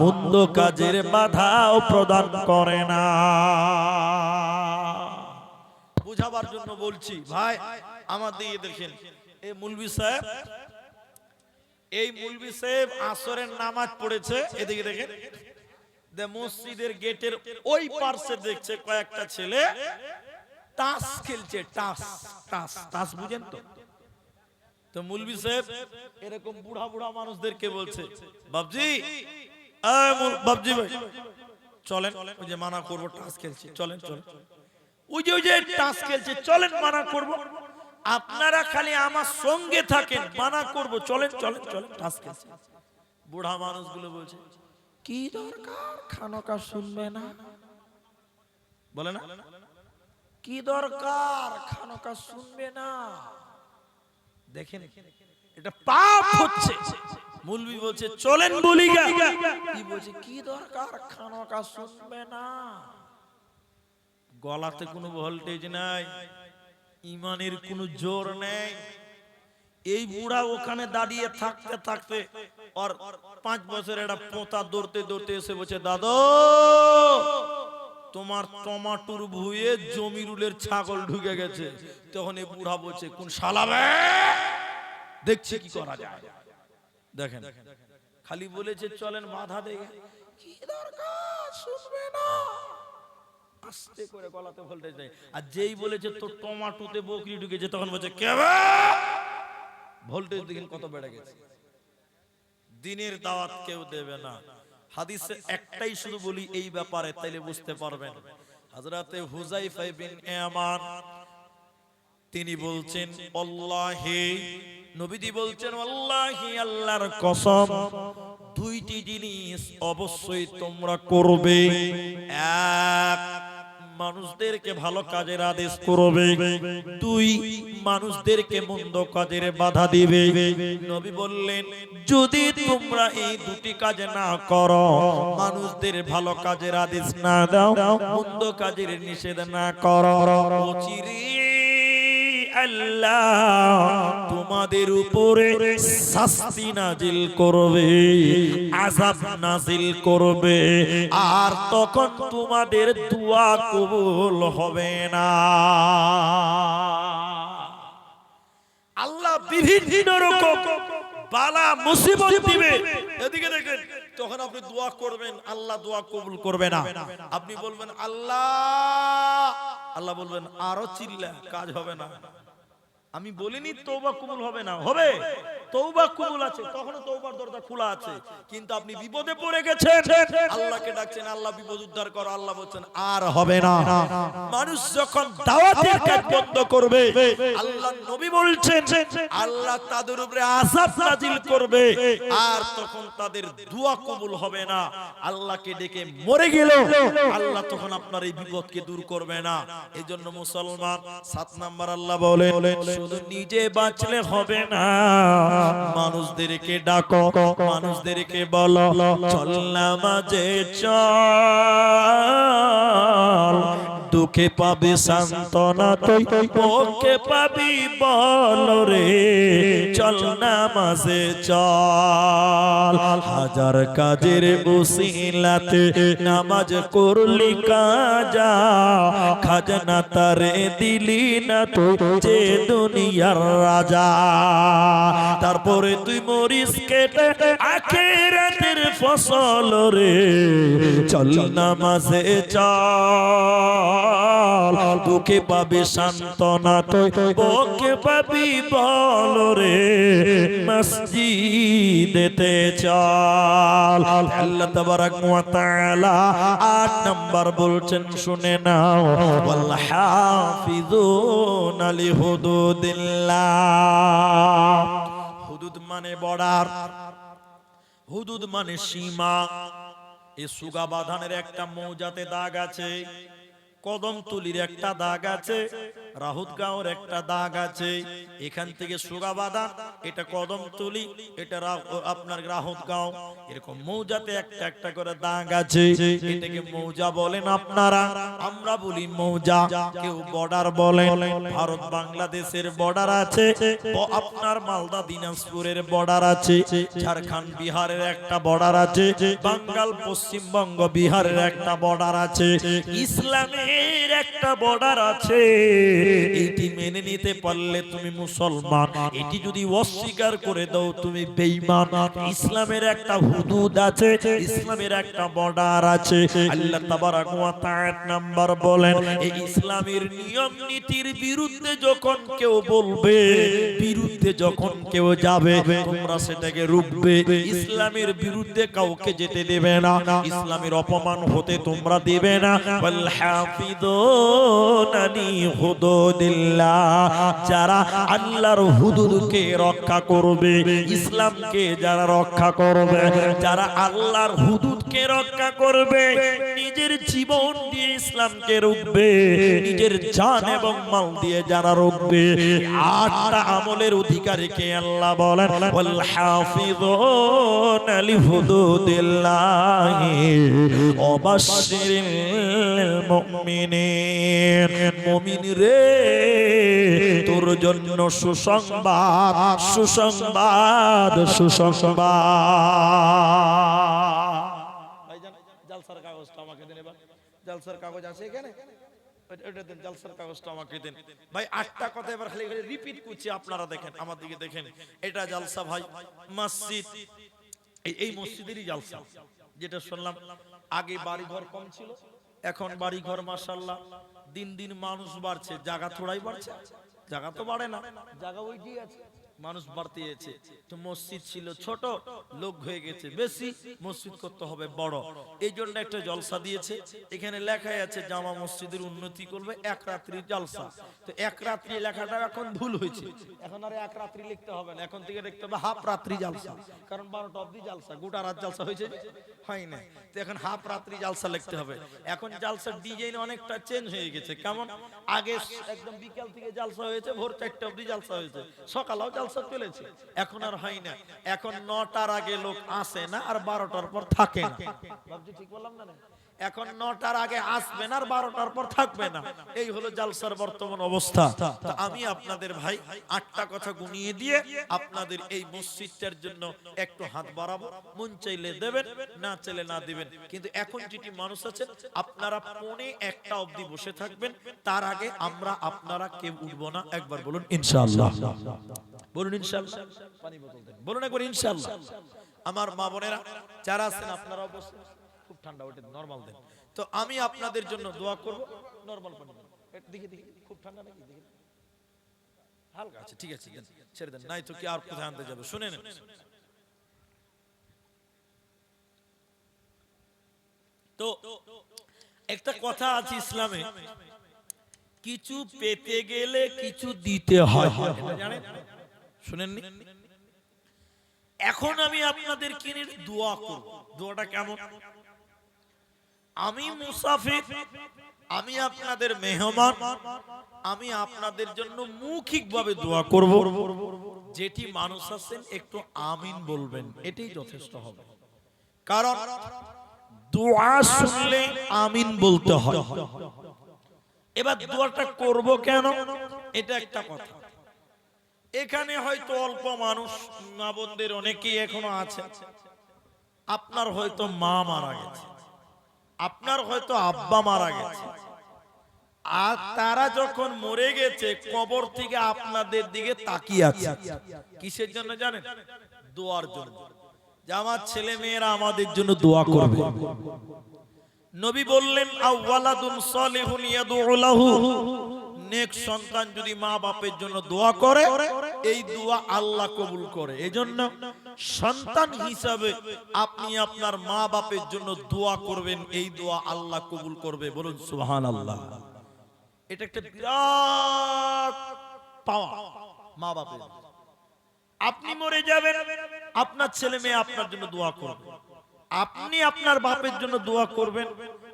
মন্দ কাজের বাধাও প্রদান করে না। বুঝাবার জন্য বলছি ভাই, আমার দিকে দেখেন, এই মুলবি সাহেব, এই মুলবি সাহেব আসরের নামাজ পড়েছে, এদিকে দেখেন, মসজিদের গেটের ওই পার্শ্বে দেখছে কয়েকটা ছেলে তাস খেলছে। টাস টাস টাস বুঝেন তো? তো মুলবি সাহেব এরকম বুড়া বুড়া মানুষদেরকে বলছে বাবজি, বাবজি ভাই চলেন, ওই যে মানা করবো টাস খেলছে, চলেন চলেন, ওই যে টাস খেলছে, চলেন মানা করব, আপনারা খালি আমার সঙ্গে থাকেন, মানা করব, চলেন চলেন চলেন টাস খেলছে। বুড়া মানুষগুলো বলছে কি দরকার, খানকা শুনবে না, বলে না কি দরকার, খানকা শুনবে না। দেখেন এটা পাপ হচ্ছে। মুলবি বলছে চলেন বলি গা, কি বলছে কি দরকার, খানকা শুনবে না। গলাতে কোনো ভোল্টেজ নাই, ইমানের কোনো জোর নেই। এই বুড়া ওখানে দাঁড়িয়ে থাকতে থাকতে আর 5 বছর একটা পোতা দৌড়তে দৌড়তে এসে বলছে দাদু তোমার টমাটোর ভুঁয়ে জমিরুলের ছাগল ঢুকে গেছে। তখন এই বুড়া বলছে কোন শালাবে, দেখছি কি করা যায়। দেখেন খালি বলেছে চলেন, বাধা দেয়, কি দরকার শুনবে না, আস্তে করে গলাতে ভোল্টেজ দেয়। আর যেই বলেছে তোর টমাটোতে বকরি ঢুকেছে, তখন বলছে কে, ভোল্টেজ দেখেন কত বেড়ে গেছে। দিনের দাওয়াত কেউ দেবে না। হাদিসে একটাই শুধু বলি এই ব্যাপারে, তাইলে বুঝতে পারবেন। হযরতে হুযায়ফা বিন ইয়ামান তিনি বলছেন আল্লাহি, নবীজি বলছেন আল্লাহি, আল্লাহর কসম, দুইটি জিনিস অবশ্যই তোমরা করবে। এক, মানুষদেরকে ভালো কাজের আদেশ করবে। 2, মানুষদেরকে মন্দ কাজের বাধা দিবে। নবী বললেন যদি তোমরা এই দুটি কাজ না করো, মানুষদের ভালো কাজের আদেশ না দাও, মন্দ কাজের নিষেধ না করো, অচিরে আল্লাহ তোমাদের উপরে শাস্তি নাজিল করবে, আযাব নাজিল করবে, আর তখন তোমাদের দোয়া কবুল হবে না। আল্লাহ বিভিন্ন রকম বালা মুসিবত দিবে, এদিকে দেখেন, তখন আপনি দোয়া করবেন, আল্লাহ দোয়া কবুল করবে না। আপনি বলবেন আল্লাহ, আল্লাহ বলবেন আরো চিল্লা, কাজ হবে না। আমি বলিনি তওবা কবুল হবে না, হবে। তওবা কবুল আছে, তখনও তওবার দরজা খোলা আছে। কিন্তু আপনি বিপদে পড়ে গেছেন, আল্লাহকে ডাকছেন, আল্লাহ বিপদ উদ্ধার করো, আল্লাহ বলছেন আর হবে না। মানুষ যখন দাওয়াতের কাজ বন্ধ করবে, আল্লাহ নবী বলছেন আল্লাহ তাদের উপরে আযাব নাজিল করবে, আর তখন তাদের দোয়া কবুল হবে না। আল্লাহকে ডেকে মরে গেল, আল্লাহ তখন আপনার এই বিপদকে দূর করবে না। এজন্য মুসলমান 7 নাম্বার আল্লাহ বলেন, শুধু নিজে বাঁচলে হবে না, মানুষদেরকে ডাকো, মানুষদেরকে বলো চল নামাজে চল, দুঃখে পাবি সান্তনা তুই, ওকে পাবি বল রে, চল নামাজে চল। হাজার কাজের উসিলাতে নামাজ করলি কাজা, খাজনা তারে দিলি না তুই যে দুনিয়ার রাজা। তারপরে তুই মরিস কেটে আখিরাতের ফসল রে, চল নামাজে চল, বুকে পাবি সান্তনা তুই, বুকে পাবি বল রে, মসজিদেতে চল। আল্লাহ তাবারাক ওয়া তাআলা 8 নাম্বার বলছেন, শুনে নাও, ওয়াল হাফিজুনা লিহুদুদিল্লাহ। হুদুদ মানে বর্ডার, হুদুদ মানে সীমা। এই সুগা বাঁধানের একটা মৌজাতে দাগ আছে, কদমতলির একটা দাগ আছে, রাহুতগাঁওর একটা দাগ আছে। এখান থেকে সুগাবাদা, এটা কদমতলি, এটা আপনার রাহুতগাঁও, এরকম মৌজাতে একটা একটা করে দাগ আছে। এটাকে মৌজা বলেন আপনারা, আমরা বলি মৌজা, কেউ বর্ডার বলেন। ভারত বাংলাদেশের বর্ডার আছে, আপনার মালদা দিনাজপুরের বর্ডার আছে, ঝাড়খণ্ড বিহারের একটা বর্ডার আছে, বাঙ্গাল পশ্চিমবঙ্গ বিহারের একটা বর্ডার আছে, ইসলামের একটা বর্ডার আছে। এটি মেনে নিতে পারলে তুমি মুসলমান, এটি যদি অস্বীকার করে দাও তুমি বেঈমান। ইসলামের একটা হুদুদ আছে, ইসলামের একটা বর্ডার আছে। আল্লাহ তাবারাক ওয়া তাআলা নাম্বার বলেন, এই ইসলামের নিয়ম নীতির বিরুদ্ধে যখন কেউ বলবে, বিরুদ্ধে যখন কেউ যাবে, তোমরা সেটাকে রুখবে। ইসলামের বিরুদ্ধে কাউকে যেতে দেবে না, ইসলামের অপমান হতে তোমরা দেবে না। ওয়াল হাফিজুনা লিহুদুদিল্লাহ, যারা আল্লাহর হুদুদকে রক্ষা করবে, ইসলামকে যারা রক্ষা করবে, যারা আল্লাহর হুদুদকে রক্ষা করবে, নিজের জীবন দিয়ে ইসলামকে রুখবে, নিজের জান এবং মাল দিয়ে যারা রুখবে, 8টা আমলের অধিকারীকে আল্লাহ বলেন ওয়াল হাফিজুনা লিহুদুদিল্লাহ ওয়াবাশশিরিল মুমিনিন। মুমিন রে, তোর জন্য সুসংবাদ, সুসংবাদ, সুসংবাদ। ভাইজান জালসার কাগজটা আমাকে দেন এবার, জালসার কাগজ আছে এখানে, ওটা দেন, জালসার কাগজটা আমাকে দেন ভাই। 8টা কথা এবার খালি খালি রিপিট করছি, আপনারা দেখেন, আমার দিকে দেখেন। এটা জালসা ভাই, মসজিদ, এই মসজিদেরই জালসা। যেটা শুনলাম আগে বাড়ি ঘর কম ছিল, এখন বাড়ি ঘর মাশাআল্লাহ দিন দিন মানুষ বাড়ছে, জায়গা থোড়াই বাড়ছে, জায়গা তো বাড়ে না, জায়গা ওইটাই আছে, মানুষ বাড়তে আছে। তো মসজিদ ছিল ছোট, লোক হয়ে গেছে বেশি, মসজিদ করতে হবে বড়। এই জন্য একটা জলসা দিয়েছে, এখানে লেখাই আছে জামা মসজিদের উন্নতি করবে, এক রাত্রি জলসা। তো এক রাত্রি লেখাটা এখন ভুল হয়েছে, এখন আর এক রাত্রি লিখতে হবে না, এখন থেকে লিখতে হবে হাফ রাত্রি জলসা। কারণ 12টা অবধি জলসা, গোটা রাত জলসা হয়েছে, হয় না, তো এখন হাফ রাত্রি জলসা লিখতে হবে। এখন জলসার ডিজাইন অনেকটা চেঞ্জ হয়ে গেছে। কেমন, আগে একদম বিকাল থেকে জলসা হয়েছে, ভোর 4টা অবধি জলসা হয়েছে, সকালেও জলসা চলেছে। এখন আর হয় না, এখন 9টার আগে লোক আসে না, আর 12টার পর থাকে না। ভাবছি ঠিক বললাম না? এখন 9টার আগে আসবে না, আর 12টার পর থাকবে না। এই হলো জালসার বর্তমান অবস্থা। তো আমি আপনাদের ভাই 8টা কথা গুনিয়ে দিয়ে আপনাদের এই মসজিদটার জন্য একটু হাত বাড়াবো। মন চাইলে দেবেন, না চাইলে না দিবেন। কিন্তু এখন যেটি মানুষ আছে, আপনারা 1:45 অবধি বসে থাকবেন, তার আগে আমরা আপনারা কেউ উঠবো না। একবার বলুন ইনশাআল্লাহ। বলুন ইনশাআল্লাহ। পানি বোতল দেন, বলুন একবার ইনশাআল্লাহ। আমার মা বোনেরা যারা আছেন আপনারাও বসে, খুব ঠান্ডা, ওটা নরমাল দেন। তো আমি আপনাদের জন্য দোয়া করব, নরমাল পানি দেন। দেখি দেখি খুব ঠান্ডা নাকি, দেখি হালকা আছে, ঠিক আছে দেন, ছেড়ে দেন, নাই তো কি আর কোথায় আনতে যাবে। শুনে নেন, তো একটা কথা আছে ইসলামে, কিছু পেতে গেলে কিছু দিতে হয়, জানেন? শুনেননি? এখন আমি আপনাদেরকে নিয়ে দোয়া করব। দোয়াটা কেমন? আমি মুসাফির, আমি আপনাদের মেহমান, আমি আপনাদের জন্য মৌখিকভাবে দোয়া করব। যেটি মানুষ আছেন একটু আমিন বলবেন, এটাই যথেষ্ট হবে। কারণ দোয়া শুনলে আমিন বলতে হয়। এবার দোয়াটা করব কেন, এটা একটা কথা। এখানে হয়তো অল্প মানুষ, মা বোনদের অনেকেই এখনো আছে, আপনার হয়তো মা মারা গেছে, আপনার হয়তো আব্বা মারা গেছে, আর তারা যখন মরে গেছে কবর থেকে আপনাদের দিকে তাকিয়ে আছে। কিসের জন্য জানেন? দোয়ার জন্য, যে আমার ছেলে মেয়েরা আমাদের জন্য দোয়া করবে। নবী বললেন আওয়ালাদুন সালিহুন ইয়াদউ লাহু, নেক সন্তান যদি মা বাপের জন্য দোয়া করে, এই দোয়া আল্লাহ কবুল করে। এজন্য সন্তান হিসাবে আপনি আপনার মা বাপের জন্য দোয়া করবেন, এই দোয়া আল্লাহ কবুল করবে। বলুন সুবহানাল্লাহ। এটা একটা বিরাট পাওয়া মা বাপের। আপনি মরে যাবেন, আপনার ছেলে মেয়ে আপনার জন্য দোয়া করবে। আপনি আপনার বাপের জন্য দোয়া করবেন,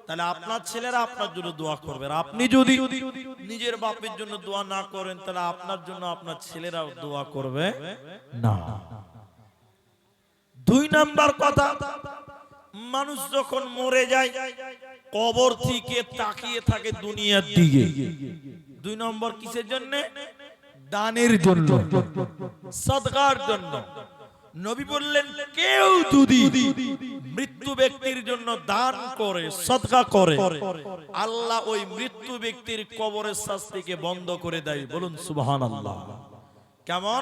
তাহলে আপনার ছেলেরা আপনার জন্য দোয়া করবে। আর আপনি যদি নিজের বাপের জন্য দোয়া না করেন, তাহলে আপনার জন্য আপনার ছেলেরাও দোয়া করবে না। দুই নাম্বার কথা, মানুষ যখন মরে যায় কবর থেকে তাকিয়ে থাকে দুনিয়ার দিকে। দুই নম্বর কিসের জন্য? দানের জন্য, সদকার জন্য। নবী বললেন কেউ যদি মৃত্যু ব্যক্তির জন্য দান করে, সদকা করে, আল্লাহ ওই মৃত্যু ব্যক্তির কবরের শাস্তিকে বন্ধ করে দেয়। বলুন সুবহানাল্লাহ। কেমন?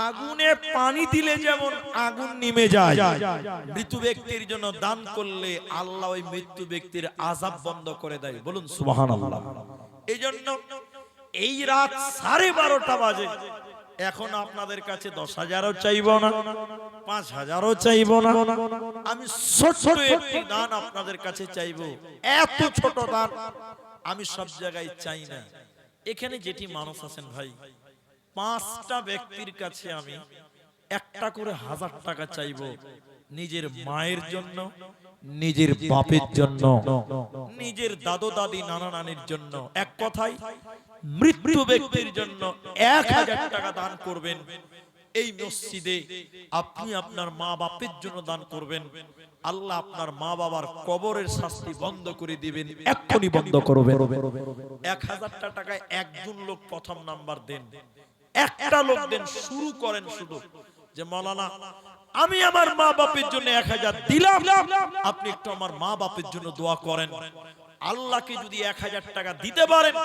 আগুনে পানি দিলে যেমন আগুন নিভে যায়, মৃত্যু ব্যক্তির জন্য দান করলে আল্লাহ ওই মৃত্যু ব্যক্তির আযাব বন্ধ করে দেয়। বলুন সুবহানাল্লাহ। এই জন্য এই রাত 12:30 বাজে, এখন আপনাদের কাছে 10,000ও চাইবো না, 5,000ও চাইবো না, আমি ছোট একটি দান আপনাদের কাছে চাইবো। এত ছোট দান আমি সব জায়গায় চাই না। এখানে যেটি মানুষ আছেন ভাই, 5টা ব্যক্তির কাছে আমি একটা করে 1000 টাকা চাইবো, নিজের মায়ের জন্য, নিজের বাপের জন্য, নিজের দাদু দাদি নানা নানির জন্য। এক কথায় মৃত্যু ব্যক্তির জন্য 1000 টাকা দান করবেন। এই মসজিদে আপনি আপনার মা বাপের জন্য দান করবেন, আল্লাহ আপনার মা বাবার কবরের শাস্তি বন্ধ করে দিবেন, এক্ষুনি বন্ধ করবেন। 1000 টাকায় একজন লোক প্রথম নাম্বার দেন, একটা লোক দেন, শুরু করেন শুধু যে মাওলানা আমি আমার মা বাপের জন্য 1000 দিলাম, আপনি একটু আমার মা বাপের জন্য দোয়া করেন। আল্লাহকে যদি 1000 টাকা দিতে পারেন,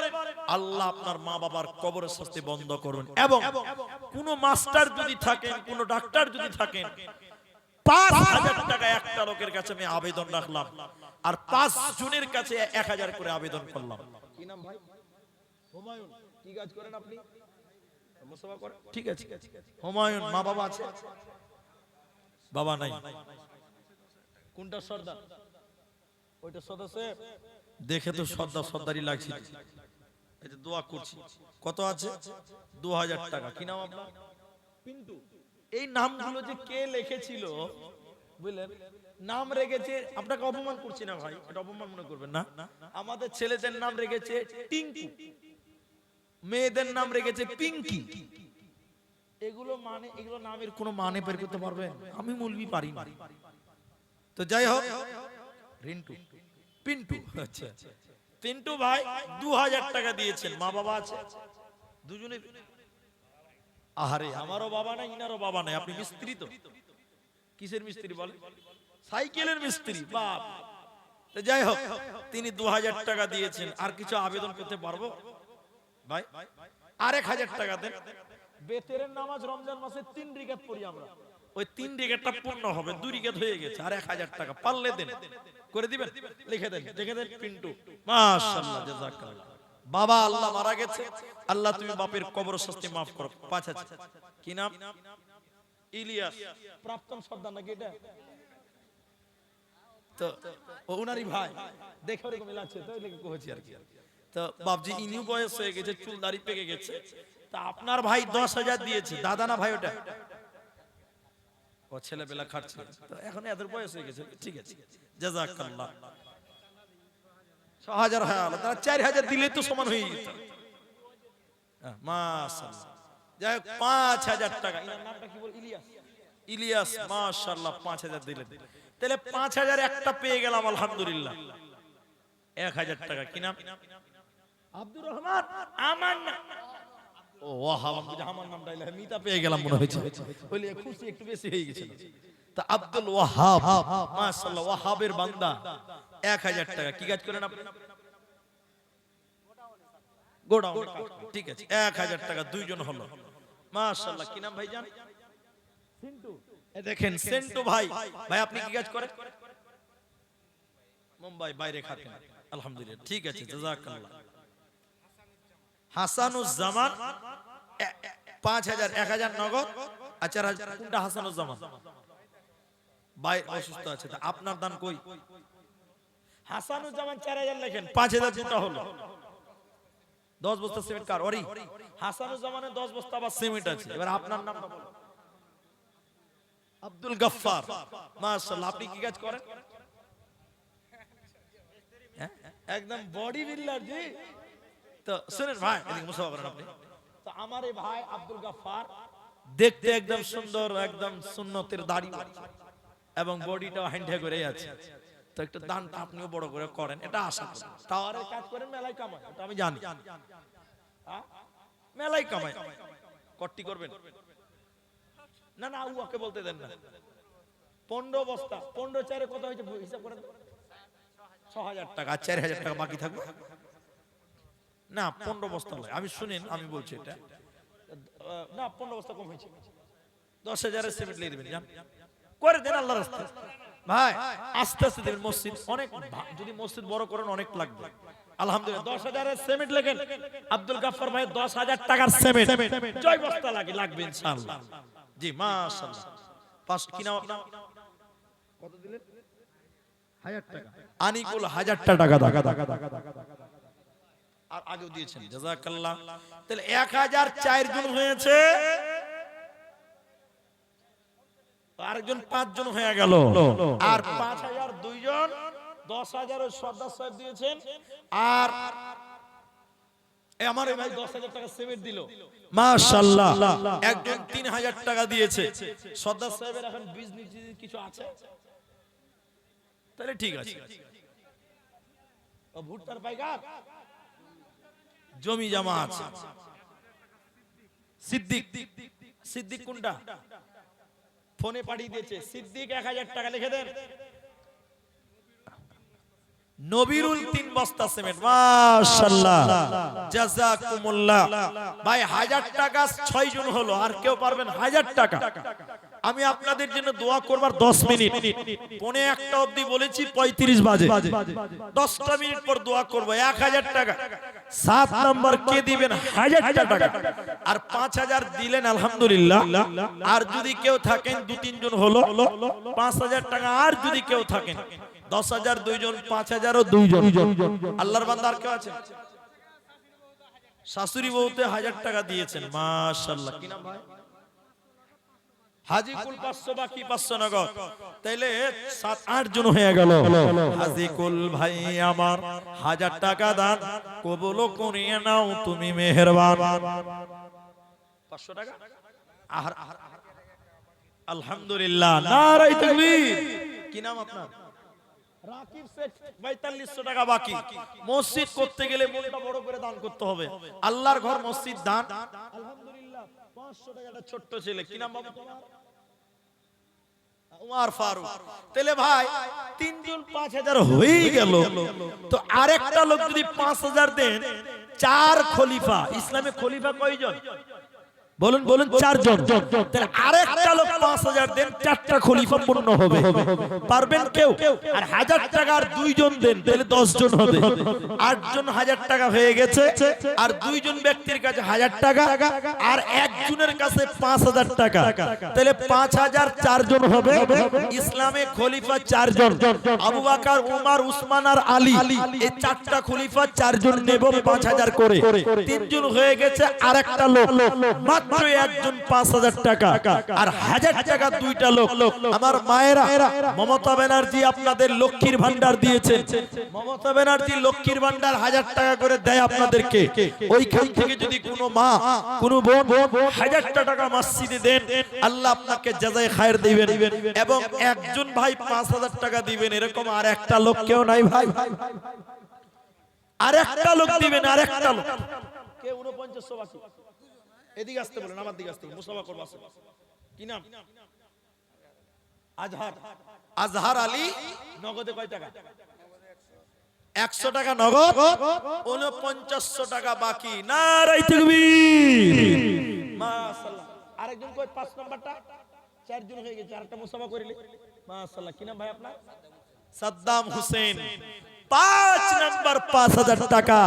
আল্লাহ আপনার মা বাবার কবরের শাস্তি বন্ধ করবেন। এবং কোন মাস্টার যদি থাকেন, কোন ডাক্তার যদি থাকেন, 5000 টাকা একটা লোকের কাছে আমি আবেদন রাখলাম, আর 5 জনের কাছে 1000 করে আবেদন করলাম। কি নাম ভাই? হুমায়ুন। কি কাজ করেন আপনি? মুসাফা করেন? ঠিক আছে। হুমায়ুন, মা বাবা আছে? বাবা নাই। কোনটা সর্দার? ওইটা সদস্য। দেখে তো সর্দার সর্দারি লাগছে। এই যে দোয়া করছি, কত আছে? 2000 টাকা। কি নাম আপনার? পিন্টু। এই নামগুলো যে কে লিখেছিল বুঝলেন, নাম রেখেছে, আপনাকে অপমান করছি না ভাই, এটা অপমান মনে করবেন না। আমাদের ছেলেদের নাম রেখেছে টিঙ্কু, মেয়েদের নাম রেখেছে পিঙ্কি। এগুলো মানে, এগুলো নামের কোনো মানে বের করতে পারবেন? আমি মৌলবি পারি না। তো যাই হোক, রিন্টু, পিন্টু। আচ্ছা, পিন্টু ভাই 2000 টাকা দিয়েছেন। মা বাবা আছে দুজনে? আহারে, আমারও বাবা নাই, ইনারও বাবা নাই। আপনি মিস্ত্রি তো? কিসের মিস্ত্রি বলে? সাইকেলের মিস্ত্রি। বাপ। তো যাই হোক, তিনি 2000 টাকা দিয়েছেন। আর কিছু আবেদন করতে পারবো? ভাই আর 1000 টাকা দেন। বেতেরের নামাজ রমজান মাসে 3 রিকাত পড়ি আমরা, ওই 3 রিকাতটা পূর্ণ হবে, 2 রিকাত হয়ে গেছে, আর 1000 টাকা পারলে দেন, করে দিবেন, লিখে দেন, লিখে দেন পিন্টু। মাশাআল্লাহ, জাযাকাল্লাহ। বাবা আল্লাহ মারা গেছে, আল্লাহ তুমি বাপের কবর শাস্তি maaf করো। 5000। কি নাম? ইলিয়াস। প্রাক্তন সর্দার নাকি এটা? তো ওনারই ভাই, দেখে ওরকম লাগছে তো, এই লেগে কইছি আর কি। তো বাপজি ইনিও বয়স হয়ে গেছে, চুল দাড়ি পেকে গেছে, তা আপনার ভাই 10,000 দিয়েছে, দাদা না ভাই ওটা? ও ছেলে বেলা খাটছে, তো এখন এদের বয়স হয়ে গেছে, ঠিক আছে, জাযাকাল্লাহ। 6000 হয়, তারা 4000 দিলে তো সমান হয়ে যেত। মাশাআল্লাহ, যাই হোক 5000 টাকা। এর নামটা কি বল? ইলিয়াস। ইলিয়াস, মাশাআল্লাহ, 5000 দিলেন, তাহলে 5000 একটা পেয়ে গেলাম, আলহামদুলিল্লাহ। 1000 টাকা। কি নাম? আব্দুর রহমান। আমার নাম ও ওয়াহাব, আমার নামটা মিতা পেয়ে গেলাম মনে হয়েছে, বলি খুশি একটু বেশি হয়ে গেছে। তা আব্দুল ওয়াহাব, মাশাআল্লাহ, ওয়াহাবের বান্দা। 1000 টাকা। কি কাজ করেন আপনি? গোডাউন। ঠিক আছে, 1000 টাকা, দুইজন হলো, মাশাআল্লাহ। কি নাম ভাইজান? সিন্টু। এই দেখেন সেন্টু ভাই। ভাই আপনি কি কাজ করেন? মুম্বাই বাইরে খাতেন, আলহামদুলিল্লাহ, ঠিক আছে, জাযাকাল্লাহ। হাসানুজ্জামান 5000, 1000 নগদ। আচ্ছা, কোনটা হাসানুজ্জামান? ভাই অসুস্থ আছে, তা আপনার দান কই? হাসানুজ্জামান 4000 লেখেন, 5000 দুটো হলো। 10 বস্তা সিমেন্ট কার? ওরি হাসানুজ্জামানের 10 বস্তা আবার সিমেন্ট আছে। এবার আপনার নামটা বলো। আব্দুল গফফার, মাশাআল্লাহ। আপনি কি কাজ করেন? একদম বডি বিল্ডার জি। তো শুনেন ভাই, এদিকে মুসাফা করেন আপনি। তো আমার এই ভাই আব্দুল গফফার দেখতে একদম সুন্দর, একদম সুন্নতের দাড়ি এবং বডিটাও হ্যান্ডে করে আছে। তো একটা দানটা আপনিও বড় করে করেন, এটা আশা করি। টাওয়ারের কাজ করেন, মেলাই কামাই, এটা আমি জানি। মেলাই কামাই, কট্টি করবেন না? না, ওকে বলতে দেন না। 15 বস্তা, 15 চারে কত হয়েছে হিসাব করেন? 6000 টাকা। 4000 টাকা বাকি থাকবে না? 15 বস্তা লয়, আমি শুনেন, আমি বলছি এটা না, 15 বস্তা কম হয়েছে। 10,000 এর সিমেন্ট লিখে দিবেন, জান করে দেন আল্লাহর রাস্তায়। ভাই আস্তে আস্তে দেবেন, মসজিদ অনেক, যদি মসজিদ বড় করেন অনেক লাগবে, আলহামদুলিল্লাহ। 10,000 এর সিমেন্ট লেখেন, আব্দুল গফফার ভাই 10,000 টাকার সিমেন্ট, জয় বস্তা লাগবে ইনশাআল্লাহ। জি, মাশাআল্লাহ। পাঁচ। কি নাম আপনার? কত দিলেন? 1000 টাকা। আনিকুল 1000 টাকা আর আগেও দিয়েছেন, জাযাকাল্লাহ। তাহলে 1004 জন হয়েছে, আরেকজন 5 জন হয়ে গেল, আর 5000 দুইজন, 10,000 ওই সর্দার সাহেব দিয়েছেন, আর আমার এই ভাই 10,000 টাকা সিমেন্ট দিল, মাশাআল্লাহ। একজন 3000 টাকা দিয়েছে। সর্দার সাহেবের এখন বিজনেস কিছু আছে, তাহলে ঠিক আছে। ও ভুট্টার পাইকার, জমি জমা আছে। সিদ্দিক, সিদ্দিক কোনটা? ফোনে পাঠিয়ে দিয়েছে, সিদ্দিক 1000 টাকা লিখে দেন। নবিরুল 3 বস্তা সিমেন্ট, মাশাআল্লাহ, জাযাকুমুল্লাহ। ভাই 1000 টাকা 6 জন হলো, আর কেউ পারবেন 1000 টাকা? আমি আপনাদের জন্য দোয়া করবার 10 মিনিট, 1:45 অবধি বলেছি, 35 বাজে, 10টা মিনিট পর দোয়া করব। 1000 টাকা 7 নাম্বার কে দিবেন? 1000 টাকা। আর 5000 দিলেন, আলহামদুলিল্লাহ। আর যদি কেউ থাকেন, 2-3 জন হলো, 5000 টাকা। আর যদি কেউ থাকেন, 10,000 দুইজন, 5000 ও দুইজন। আল্লাহর বান্দা আর কেউ আছে? শাশুড়ি বউতে 1000 টাকা দিয়েছেন, মাশাআল্লাহ। কি নাম ভাই? হাজিকুল 500, বাকি 500 নগদ। তাইলে 7-8 জন হয়ে গেল। হাজিকুল ভাই আমার 1000 টাকা দান কবুল করিয়ে নাও তুমি মেহেরবান। 500 টাকা। আলহামদুলিল্লাহ, নারায়ে তাকবীর। কি নাম আপনার? রাকিব শেখ। 4200 টাকা বাকি। মসজিদ করতে গেলে মনটা বড় করে দান করতে হবে। আল্লাহর ঘর, মসজিদ দান, আলহামদুলিল্লাহ। 500 টাকাটা ছোট্ট ছেলে, কি নাম বাবা তোমার? উমর ফারুক। তাহলে ভাই 3 জন 5000 হয়ে গেল। তো আরেকটা লোক যদি 5000 দেন, চার খলিফা। ইসলামে খলিফা কয়জন বলুন বলুন? চারজন। তাহলে আরেকটা লোক 5000 দেন, চারটা খলিফা পূর্ণ হবে। পারবেন কেউ? আর 1000 টাকা আর দুইজন দেন, তাহলে 10 জন হবে। 8 জন 1000 টাকা হয়ে গেছে। আর দুইজন ব্যক্তির কাছে 1000 টাকা, আর একজনের কাছে 5000 টাকা, তাহলে 5000 চারজন হবে। ইসলামে খলিফা চারজন, আবু বকর, উমর, উসমান আর আলী। এই চারটা খলিফা চারজন নেব 5000 করে। তিনজন হয়ে গেছে। আরেকটা লোক মাত্র একজন 5000 টাকা, আর 1000 টাকা দুইটা লোক। আমার মায়েরা, মমতা ব্যানার্জি আপনাদের লক্ষ্মীর ভান্ডার দিয়েছেন। মমতা ব্যানার্জি লক্ষ্মীর ভান্ডার 1000 টাকা করে দেয় আপনাদেরকে। ওইখান থেকে যদি কোনো মা, কোনো বোন 1000 টাকা মসজিদে দেন, আল্লাহ আপনাকে জাযায়ে খায়ের দিবেন। এবং একজন ভাই 5000 টাকা দিবেন। এরকম আর একটা লোক কেউ নাই ভাই? আর একটা লোক দিবেন, আর একটা লোক। কে 49 বাকি? এদিকে আসতে বলেন, আমার দিকে আসতে বলেন। মুসাফা করব। কি নাম? আজহার। আজহার আলী। নগদে কয় টাকা? 100 টাকা নগদ, 4900 টাকা বাকি। নারায়ে তাকবীর, মাশাআল্লাহ। আরেকজন কই? 5 নাম্বারটা। চারজন হয়ে গেছে। আরেকটা মুসাফা করিলে মাশাআল্লাহ। কি নাম ভাই আপনার? সাদ্দাম হোসেন। 5 নাম্বার 5000 টাকা।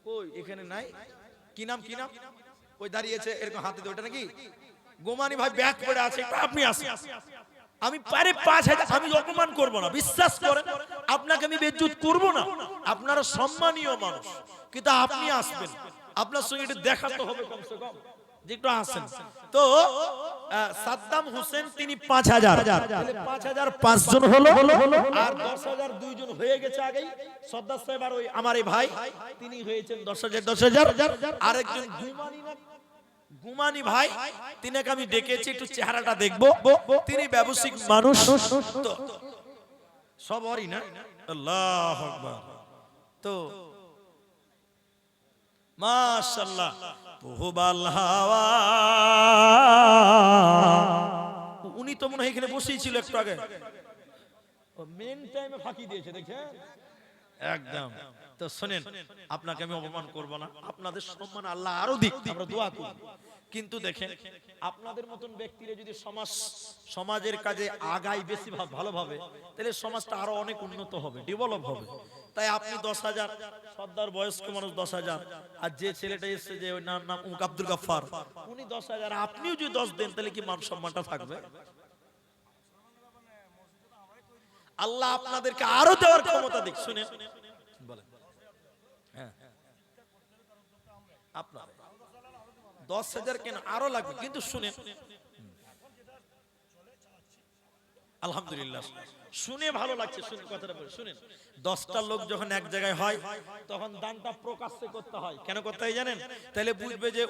কই এখানে নাই? কি নাম? কি নাম? ওই দাঁড়িয়েছে এরকম হাতে দিয়ে, ওটা নাকি গোমানি ভাই? ব্যাগ পড়ে আছে, আপনি আসেন। আমি পারে 5000। আমি অপমান করব না, বিশ্বাস করেন। আপনাকে আমি বেইজ্জত করব না। আপনারা সম্মানীয় মানুষ, কিন্তু আপনি আসবেন, আপনার সঙ্গে একটু দেখাতে হবে কমসে কম, যে একটু আসেন। তো সাদ্দাম হোসেন তিনি 5000, তাহলে 5000 5 জন হলো, আর 10000 দুইজন হয়ে গেছে আগেই। সর্দার সাহেব আর ওই আমার এই ভাই, তিনি হয়েছেন 10000। আরেকজন গুমানি ভাই, তিনাকে আমি ডেকেছি, একটু চেহারাটা দেখবো। তিনি ব্যবসায়িক মানুষ তো সবরই না। আল্লাহু আকবার। তো মাশাআল্লাহ, বহুবাল হাওয়া। উনি তো মনে হয় এখানে বসেই ছিল একটু আগে। মেন টাইমে ফাঁকি দিয়েছে, দেখছেন একদম। তো শুনেন, আপনাকে আমি অপমান করব না। আপনাদের সম্মান আল্লাহ আরো দিক, আমরা দোয়া করি। কিন্তু দেখেন, আপনাদের মতন ব্যক্তিরা যদি সমাজের কাজে আগায় বেশি ভালোভাবে, তাহলে সমাজটা আরো অনেক উন্নত হবে, ডেভেলপ হবে। তাই আপনি 10000, সর্দার বয়স্ক মানুষ 10000, আর যে ছেলেটা এসেছে যে ওই নাম আব্দুল গাফফার, উনি 10000, আপনিও যদি 10 দেন, তাহলে কি মান সম্মানটা থাকবে? আল্লাহ আপনাদেরকে আরো দেওয়ার ক্ষমতা দিক। শুনেন, বলেন। হ্যাঁ, আপনার 10000 কেন আরো লাগবে, কিন্তু শুনেন, আলহামদুলিল্লাহ, শুনে ভালো লাগছে। শুনে কথাটা বলে শুনেন। 10টা লোক যখন এক জায়গায় হয়, তখন দানটা প্রকাশ্যে করতে হয়। কেন করতে হয় জানেন? তাহলে বুঝবে যে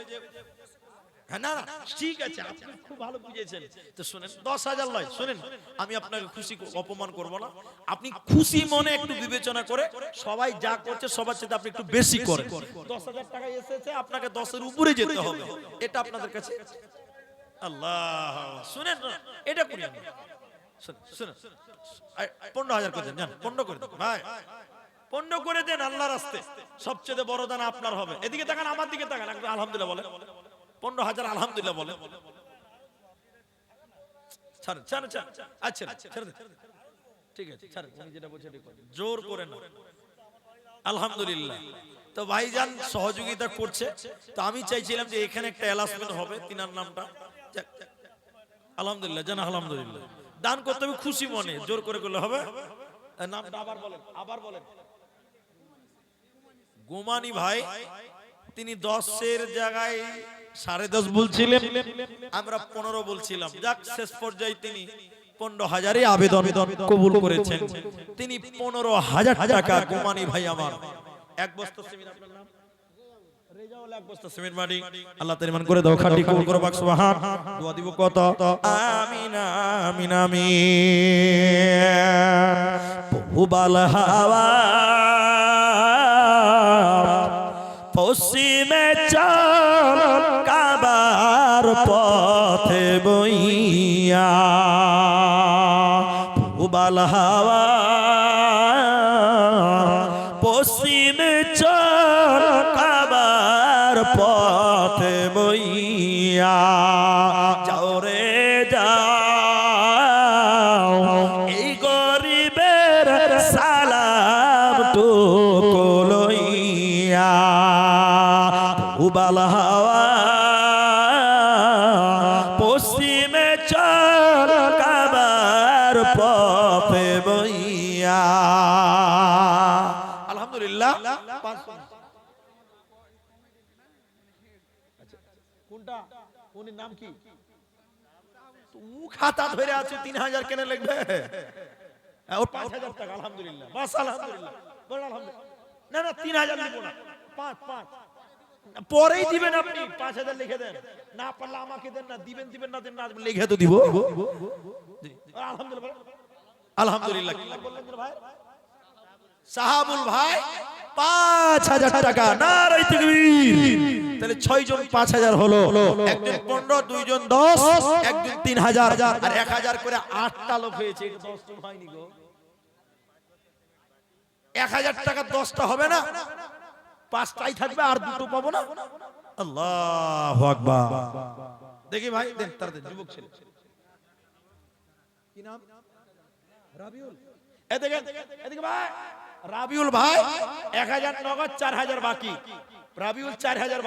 হ্যাঁ, না ঠিক আছে, আপনি খুব ভালো বুঝেছেন। তো শুনেন, 10000 লয়, শুনেন, আমি আপনাকে খুশি অপমান করব না। আপনি খুশি মনে একটু বিবেচনা করে, সবাই যা করছে সবার চেয়ে আপনি একটু বেশি করেন। 10000 টাকা এসেছে, আপনাকে 10 এর উপরে যেতে হবে, এটা আপনাদের কাছে। আল্লাহ, শুনেন না, এটা করি আমি। শুনেন, 15000 করে দেন, জান 15 করে দেন ভাই, 15 করে দেন আল্লাহর রাস্তায়। সবচেয়ে বড় দান আপনার হবে। এদিকে তাকান, আমার দিকে তাকান, আলহামদুলিল্লাহ বলে। 15000 আলহামদুলিল্লাহ বলে। ছাড়েন, ছাড়েন, আচ্ছা ছেড়ে দেন, ঠিক আছে, ছাড়েন, উনি যেটা বলছেন জোর করে না। আলহামদুলিল্লাহ। তো ভাইজান সহযোগিতা করছে। তো আমি চাইছিলাম যে এখানে একটা অ্যালাউন্সমেন্ট হবে, তিনার নামটা। আলহামদুলিল্লাহ, জানা আলহামদুলিল্লাহ। দান করতে হবে খুশি মনে, জোর করে করলে হবে। নামটা আবার বলেন, আবার বলেন। গোমানি ভাই, তিনি 10-এর জায়গায় 10.5 বলছিলেন, আমরা 15 বলছিলাম। যাক, শেষ পর্যায়ে তিনি 15000 আবেদন কবুল করেছেন। তিনি 15000 টাকা। গোমানি ভাই আমার, এক বস্তা সিমেন্ট, আপনার নাম রেজাউল, এক বস্তা সিমেন্ট মাটি আল্লাহ তাআলা মান করে দাও, খাঁটি কবুল করো, বাক সুবহান। দোয়া দিব কত? আমিন আমিন আমিন। বহুবাল হাওয়া পশ্চিমে চল, কাবার পথে বইয়া। বহুবাল পূবাল হাওয়া পশ্চিমে চল কাবার পথে বইয়া যাও রে যাও এই গরিবের সালাম টুকু লইয়া পূবাল হাওয়া পশ্চিমে চল কাবার পথে বইয়া। আলহামদুলিল্লাহ। কোনটা উনি নাম কি খাতা ধরে আছে 3000 কেন লিখবে ও 5000 টাকা। আলহামদুলিল্লাহ বাস আলহামদুলিল্লাহ বল আলহামদুলিল্লাহ। না না 3000 লিখব না 5 পরেই দিবেন আপনি 5000 লিখে দেন না পারলে আমাকে দেন না দিবেন না দেন না লিখে তো দিব। আলহামদুলিল্লাহ আলহামদুলিল্লাহ। কি বললেন ভাই সাহাবুল ভাই 5000 টাকা নারে তাকবীর। তাহলে 6 জন 5000 হলো, একজন 15 দুইজন 10 একজন 3000 আর 1000 করে 8টা লোক হয়েছে। এটা 10 জন হয়নি গো। 1000 টাকা 10টা হবে না, 5টাই থাকবে আর দুটো পাবো না। আল্লাহু আকবার। দেখি ভাই দেন তার দেন যুবক ছেলে কি নাম রাবিউল। এদিকে ভাই রাবিউল ভাই 1000 নগদ 4000 বাকি। রাবিউল 4000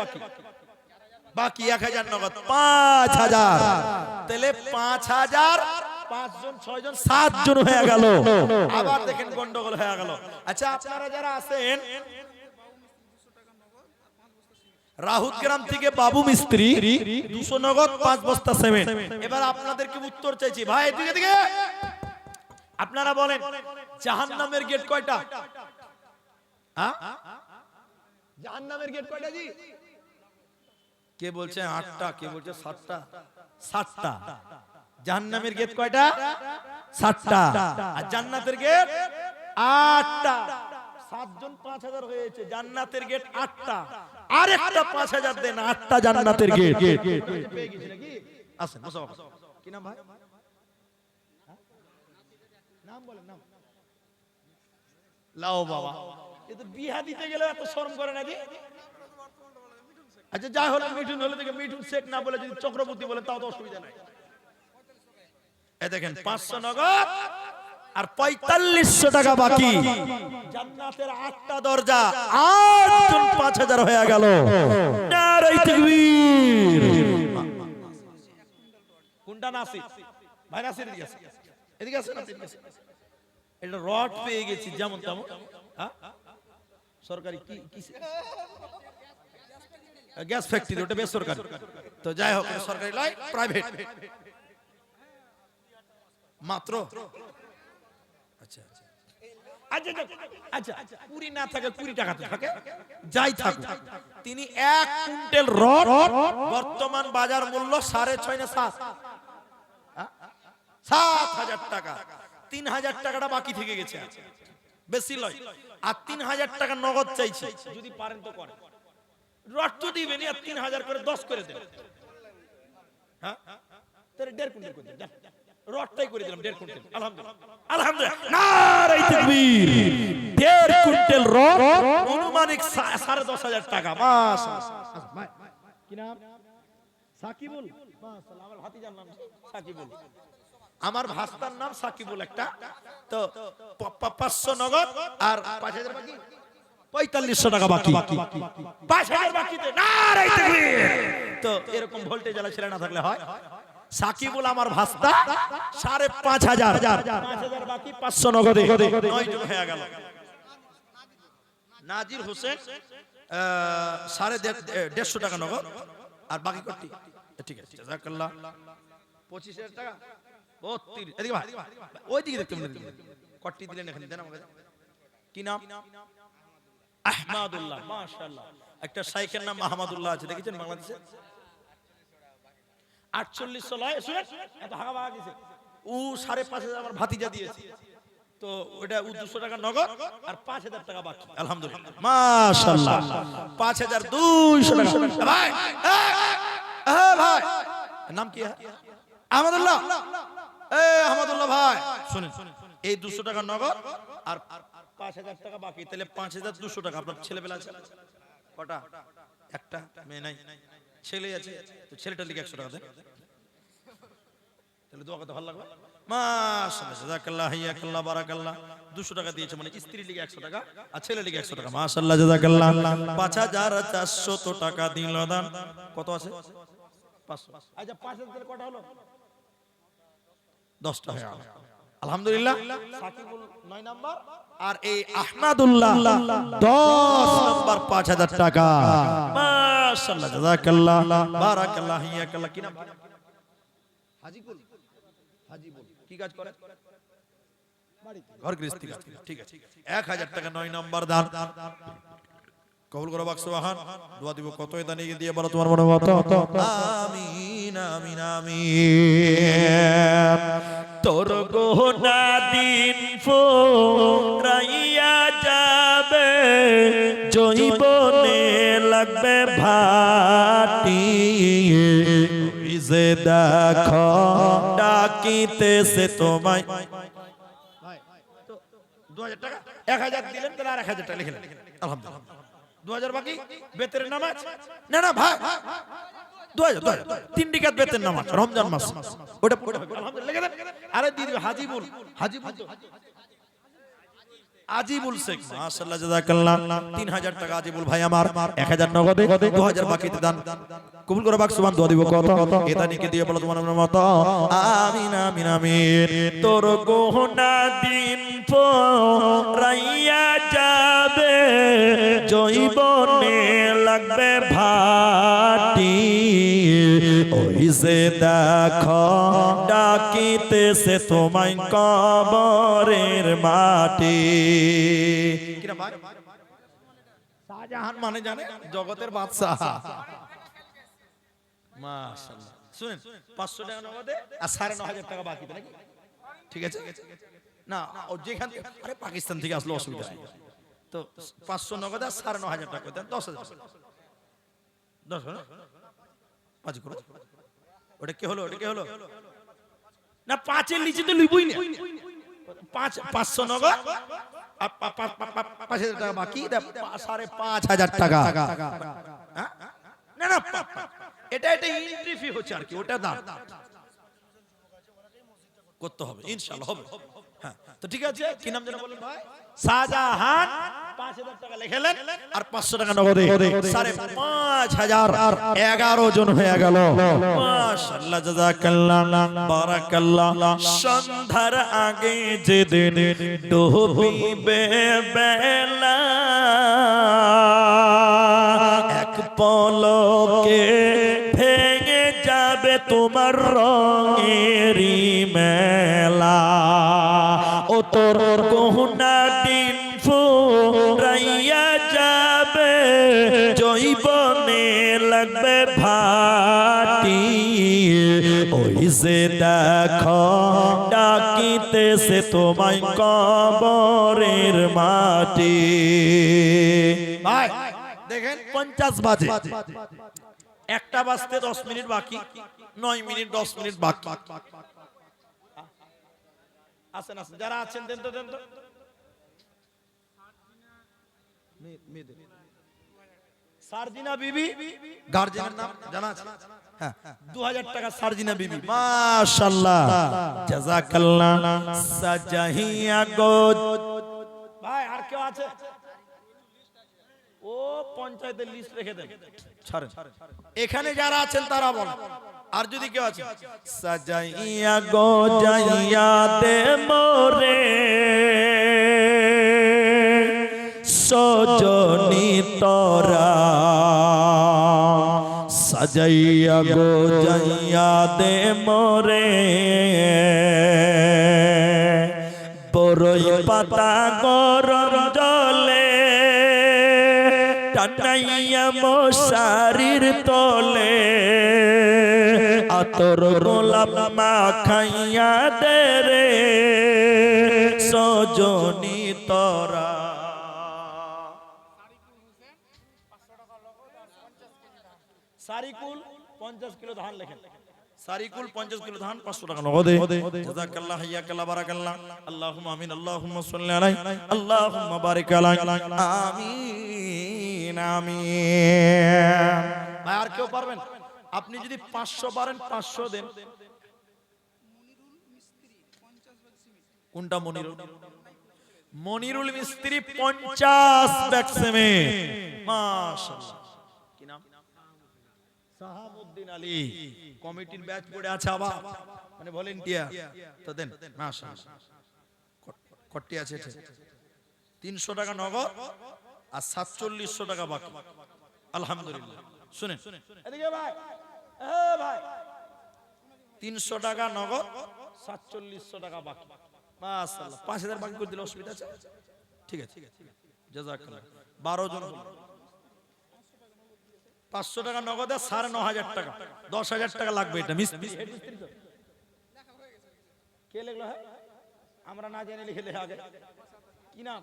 বাকি 1000 নগদ 5000। তাহলে 5000 5 জন 6 জন 7 জন হয়ে গেল। আবার দেখেন গন্ডগোল হয়ে গেল। আচ্ছা আপনারা যারা আছেন রাহুত গ্রাম থেকে বাবু মিস্ত্রি 200 নগদ 5 বস্তা সিমেন্ট। এবার আপনাদেরকে উত্তর চাইছি ভাই এদিকে আপনারা বলেন জাহান্নামের গেট কয়টা? হ্যাঁ জাহান্নামের গেট কয়টা জি? কে বলছে 8টা, কে বলছে 7টা? 7টা। জাহান্নামের গেট কয়টা? 7টা। আর জান্নাতের গেট 8টা। 7 জন 5000 হয়েছে, জান্নাতের গেট 8টা। আরেকটা 5000 দেন, 8টা জান্নাতের গেট পেয়ে গেছি নাকি? আসেন মুসাফা। কি নাম ভাই? নাম বলেন নাম। লাও বাবা এ তো বিয়া দিতে গেলে এত শরম করে নাকি? আচ্ছা যাই হলো মিঠুন হলে থেকে মিঠুন শেখ না বলে যদি চক্রবর্তী বলে তাও তো অসুবিধা নাই। এই দেখেন 500 নগদ আর 4500 টাকা বাকি। জান্নাতের 8টা দরজা, 8 জন 5000 হয়ে গেল। নারে তাকবীর। কোনটা নাসির ভাই? নাসির এদিকে আছে, এদিকে আছে নাসির। এটা রড পেয়ে গেছি যেমন তেমন। সরকারি কি গ্যাস ফ্যাক্টরি, ওটা বেসরকারি। তো যাই হোক সরকারি নয় প্রাইভেট মাত্র। আচ্ছা আচ্ছা আচ্ছা কুড়ি না থাকে 20 টাকা থাকে যাই থাকুক। তিনি 1 কুইন্টাল রড বর্তমান বাজার মূল্য 6.5 না 7,000 টাকা। 3000 টাকাটা বাকি থেকে গেছে, বেশি লয়। আর 3000 টাকা নগদ চাইছে, যদি পারেন তো করেন। রড তো দিবেন আর 3000 করে 10 করে দেন। হ্যাঁ তাহলে 1.5 কুইন্টাল করে দেন। রডটাই করে দিলাম 1.5 কুইন্টাল। আলহামদুলিল্লাহ আলহামদুলিল্লাহ নারে তাকবীর। 1.5 কুইন্টাল রড অনুমানিক 10,500 টাকা। মাশাআল্লাহ। কি নাম? সাকিবুল। মাশাআল্লাহ আমার ভাতিজার নাম সাকিবুল। আমার ভাস্তার নাম সাকিবুল একটা। তো 500 নগদ আর 5000 বাকি, 4500 টাকা বাকি। 5000 বাকিতে নারে তাকবীর। তো এরকম ভোল্টেজ আলা ছেলে না থাকলে হয়। সাকিবুল আমার ভাস্তা 5,500 5000 বাকি 500 নগদে 9 জন হয়ে গেল। নাজির হোসেন 150 টাকা নগদ আর বাকি কটি। ঠিক আছে জাযাকাল্লাহ 25000 টাকা 32। এদিকে ভাই ওই দিকে দেখতে কটি দিলেন এখানে দেন আমাকে। কি নাম? আহমদুল্লাহ। মাশাআল্লাহ। একটা শাইখের নাম মাহমুদুল্লাহ আছে, দেখেছেন বাংলাদেশে? 4800 লয় শুনেন এত হাগা ভাগা দিয়েছে। ও 5,500 আমার ভাতিজা দিয়েছে। তো ওটা 200 টাকা নগদ আর 5000 টাকা বাকি। আলহামদুলিল্লাহ মাশাআল্লাহ 5200 টাকা। ভাই ভাই নাম কি? আহমদুল্লাহ। আহমদুল্লাহ ভাই শুনেন এই 200 টাকা নগদ আর 5000 টাকা বাকি, তাহলে 5200 টাকা। আপনার ছেলেবেলা আছে কটা? একটা মেয়ে নাই, ছেলে আছে, তো ছেলেটার লিগে 100 টাকা দেন, তাহলে দোয়া করতে ভালো লাগবে। মাশাআল্লাহ, জাযাকাল্লাহ, হাইয়াকাল্লাহ, বারাকাল্লাহ। 200 টাকা দিয়েছে, মানে স্ত্রীর লিগে 100 টাকা আর ছেলের লিগে 100 টাকা। মাশাআল্লাহ, জাযাকাল্লাহ। 5400 টাকা দিল দান। কত আছে? 500। আচ্ছা 5000 দিলে কটা হলো? 10টা হয়ে গেল। আলহামদুলিল্লাহ। সাকিবুল 9 নাম্বার আর এই আহমদুল্লাহ 10 নাম্বার 5000 টাকা। মাশাআল্লাহ, জাযাকাল্লাহ, বারাকাল্লাহ, হাইয়াকাল্লাহ। কি নাম? হাজিকুল। হাজিবুল কি কাজ করে? ঘর গৃহস্থী কাজ। ঠিক আছে, 1000 টাকা 9 নাম্বার দান কবুল করো বাক সুবহান। দোয়া দিব কত এটা নিয়ে দিয়ে বলো তোমার মনে মত। আমিন আমিন আমিন। তোর গোনা দিন ফুরাইয়া যাবে, জৈবনে লাগবে ভাটি। ওই যে দেখো ডাকিতেছে তোমায়। 2000 টাকা 1000 দিলেন, তাহলে আর 1000 টাকা লিখলেন। আলহামদুলিল্লাহ। 2000 বাকি বেতের নামাজ। না না ভাই, 2000 3 রাকাত বেতের নামাজ রমজান মাস, ওটা আলহামদুলিল্লাহ লিখে দেন। আরে দিদি হাজিবুল, হাজিবুল তো আজিবুল শেখ। মাশাআল্লাহ, জাযাকাল্লাহ। 3000 টাকা আজিবুল ভাই আমার, 1000 নগদে, 2000 বাকিতে দান কবুল করো বাক সুবহান। দোয়া দিব কত এটা নিকে দিয়ে বলো তোমার মনের মত। আমিন আমিন আমিন। তোর গোনা দিন ফুরাইয়া যাবে, জৈবনে লাগবে ভাটি। ওই যে দেখো ডাকিতেছে তোমায় কবরের মাটি। কিরা ভাই? শাহজাহান মানে জানে জগতের বাদশা। মাশাআল্লাহ। শুনেন, 500 টাকা নগদে আর 9500 টাকা বাকি, নাকি? ঠিক আছে না, ও যেখান থেকে, আরে পাকিস্তান থেকে আসলে অসুবিধা নেই, তো 500 নগদে আর 9500 টাকা দেন, 10000। 10 হলো পাঁচ করো। ওটা কি হলো? ওটা কি হলো? না 5 এর নিচে তো লইবই না। 500 নগদ আর 5000 টাকা বাকি, 5500 টাকা। না না, এটা এন্ট্রি ফি হচ্ছে আর কি, ওটা দাম করতে হবে, ইনশাআল্লাহ হবে। হ্যাঁ, তো ঠিক আছে। কি নাম যেন বলেন ভাই? শাহজাহান। 5000 টাকা লিখলেন আর 500 টাকা নগদে, 5500। 11 জন হয়ে গেল। মাশাআল্লাহ, জাযাকাল্লাহ, বারাকাল্লাহ। সন্ধ্যার আগে যেদিন ডুবিবে বেলা, এক পলকে ভেঙে যাবে তোমার রঙেরি মেলা। ও তোর গোনা দিন ফুরাইয়া যাবে, জৈবনে লাগবে ভাটি। ওই যে দেখো ডাকিতেছে তোমায় কবরের মাটি। ভাই দেখেন 50 বাজে, একটা বাজতে 10 মিনিট বাকি, 9 মিনিট 10 মিনিট বাকি। আছেন আছেন, যারা আছেন দেন তো দেন তো। সারজিনা বিবি, গার্জিয়ানের নাম জানা আছে? হ্যাঁ, 2000 টাকা সারজিনা বিবি। মাশাআল্লাহ, জাযাকাল্লাহ। সাজাহিয়া গো ভাই, আর কেউ আছে? ও পঞ্চায়েতের লিস্ট রেখে দেন, ছাড়েন। এখানে যারা আছেন তারা বলেন, আর যদি কেউ আছে? সাজাইয়া গো যাইয়া দে মোরে, সজনি তোরা। সাজাইয়া গো যাইয়া দে মোরে, বড়ই পাতা গরম জলে টানাইয়া মশারির তলে। আতর গোলাপ মাখাইয়া দে রে, সজনি তোরা। সারিকুল 50 কিলো ধান লেখেন। সারিকুল 50 কিলো ধান 500 টাকা নগদে জাযাকাল্লাহ হাইয়াকাল্লাহ বারাকাল্লাহ আল্লাহুম্মা আমিন আল্লাহুম্মা সাল্লি আলাইহি আল্লাহুম্মা বারিক আলাইহি আমিন আমিন। ভাই আর কেউ পারবেন? আপনি যদি 500 পারেন 500 দেন। কোনটা মনিরুল? মনিরুল মিস্ত্রি 50 ব্যাগ সিমেন্ট। মাশাআল্লাহ। কি নাম? সাহাবউদ্দিন আলী। কমিটির ব্যাচ পড়ে আছে আবার, মানে ভলান্টিয়ার তো দেন। মাশাআল্লাহ। কট্টি আছে 300 টাকা নগদ আর 4700 টাকা বাকি। আলহামদুলিল্লাহ। শুনেন এদিকে ভাই, এ ভাই, 300 টাকা নগদ 4700 টাকা বাকি। মাশাআল্লাহ। 5000 বাকি করে দিলে অসুবিধা আছে? ঠিক আছে, জাযাকাল্লাহ। 12 জন 500 টাকা নগদে 9500 টাকা, 10000 টাকা লাগবে। এটা মিস্ত্রি তো কে লিখলো? হ্যাঁ, আমরা না জেনে লিখে আগে। কি নাম?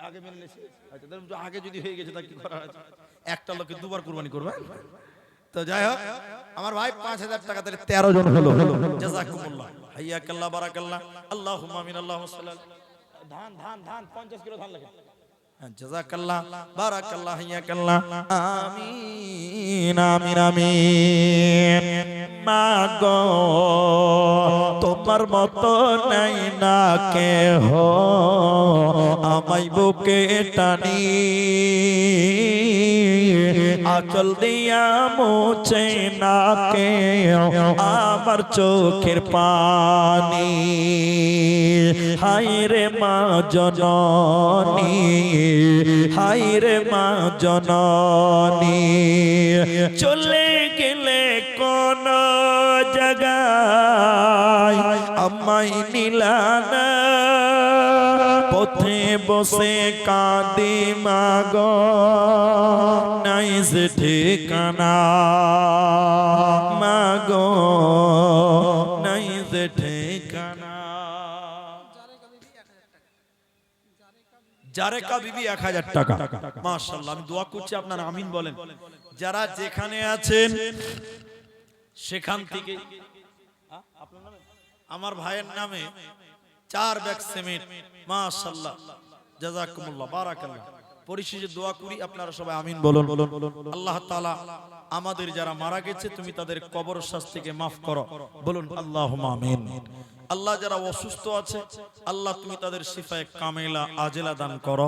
আগে মেনে নিয়েছি। আচ্ছা, ধরুন আগে যদি হয়ে গেছে তা কি করা আছে? একটা লোকে দুবার কুরবানি করবে। তো যাই হোক, আমার ভাই 5000 টাকা তাহলে 13 জন হলো। জাযাকুমুল্লাহ হাইয়াকাল্লাহ বারাকাল্লাহ আল্লাহুম্মা আমিন আল্লাহুম্মা সাল্লাল্লাহু ধান ধান ধান 50 কিলো ধান লাগে। জাযাকাল্লাহ বারাকাল্লাহ হাইয়াকাল্লাহ আমিন আমিন আমিন। মাগো তোমার মতো নাই না কেহ আমায় বুকে টানি, আঁচল দিয়া মুছে না কেউ আমার চোখের পানি। হায় রে মা জননী, হায় রে মা জননী, চলে গেলে কোন জায়গায় আমায় নিলানা, পথে বসে কাঁদি মাগো নাই যে ঠিকানা, মাগো নাই যে ঠিকানা। জারেকা বিবি 1000 টাকা। মাশাআল্লাহ। আমি দোয়া করছি আপনারা আমিন বলেন। যারা যেখানে আছেন সেখান থেকে আমার ভাইয়ের নামে 4 ব্যাগ সিমেন্ট। মাশাআল্লাহ, জাযাকুমুল্লাহ বারাকাল্লাহ। পরিশেষে দোয়া করি আপনারা সবাই আমিন বলুন। আল্লাহ তাআলা আমাদের যারা মারা গেছে তুমি তাদের কবর শাস্তিকে মাফ করো, বলুন আল্লাহুম্মা আমিন। আল্লাহ যারা অসুস্থ আছে আল্লাহ তুমি তাদের শিফায়ে কামেলা আজেলা দান করো।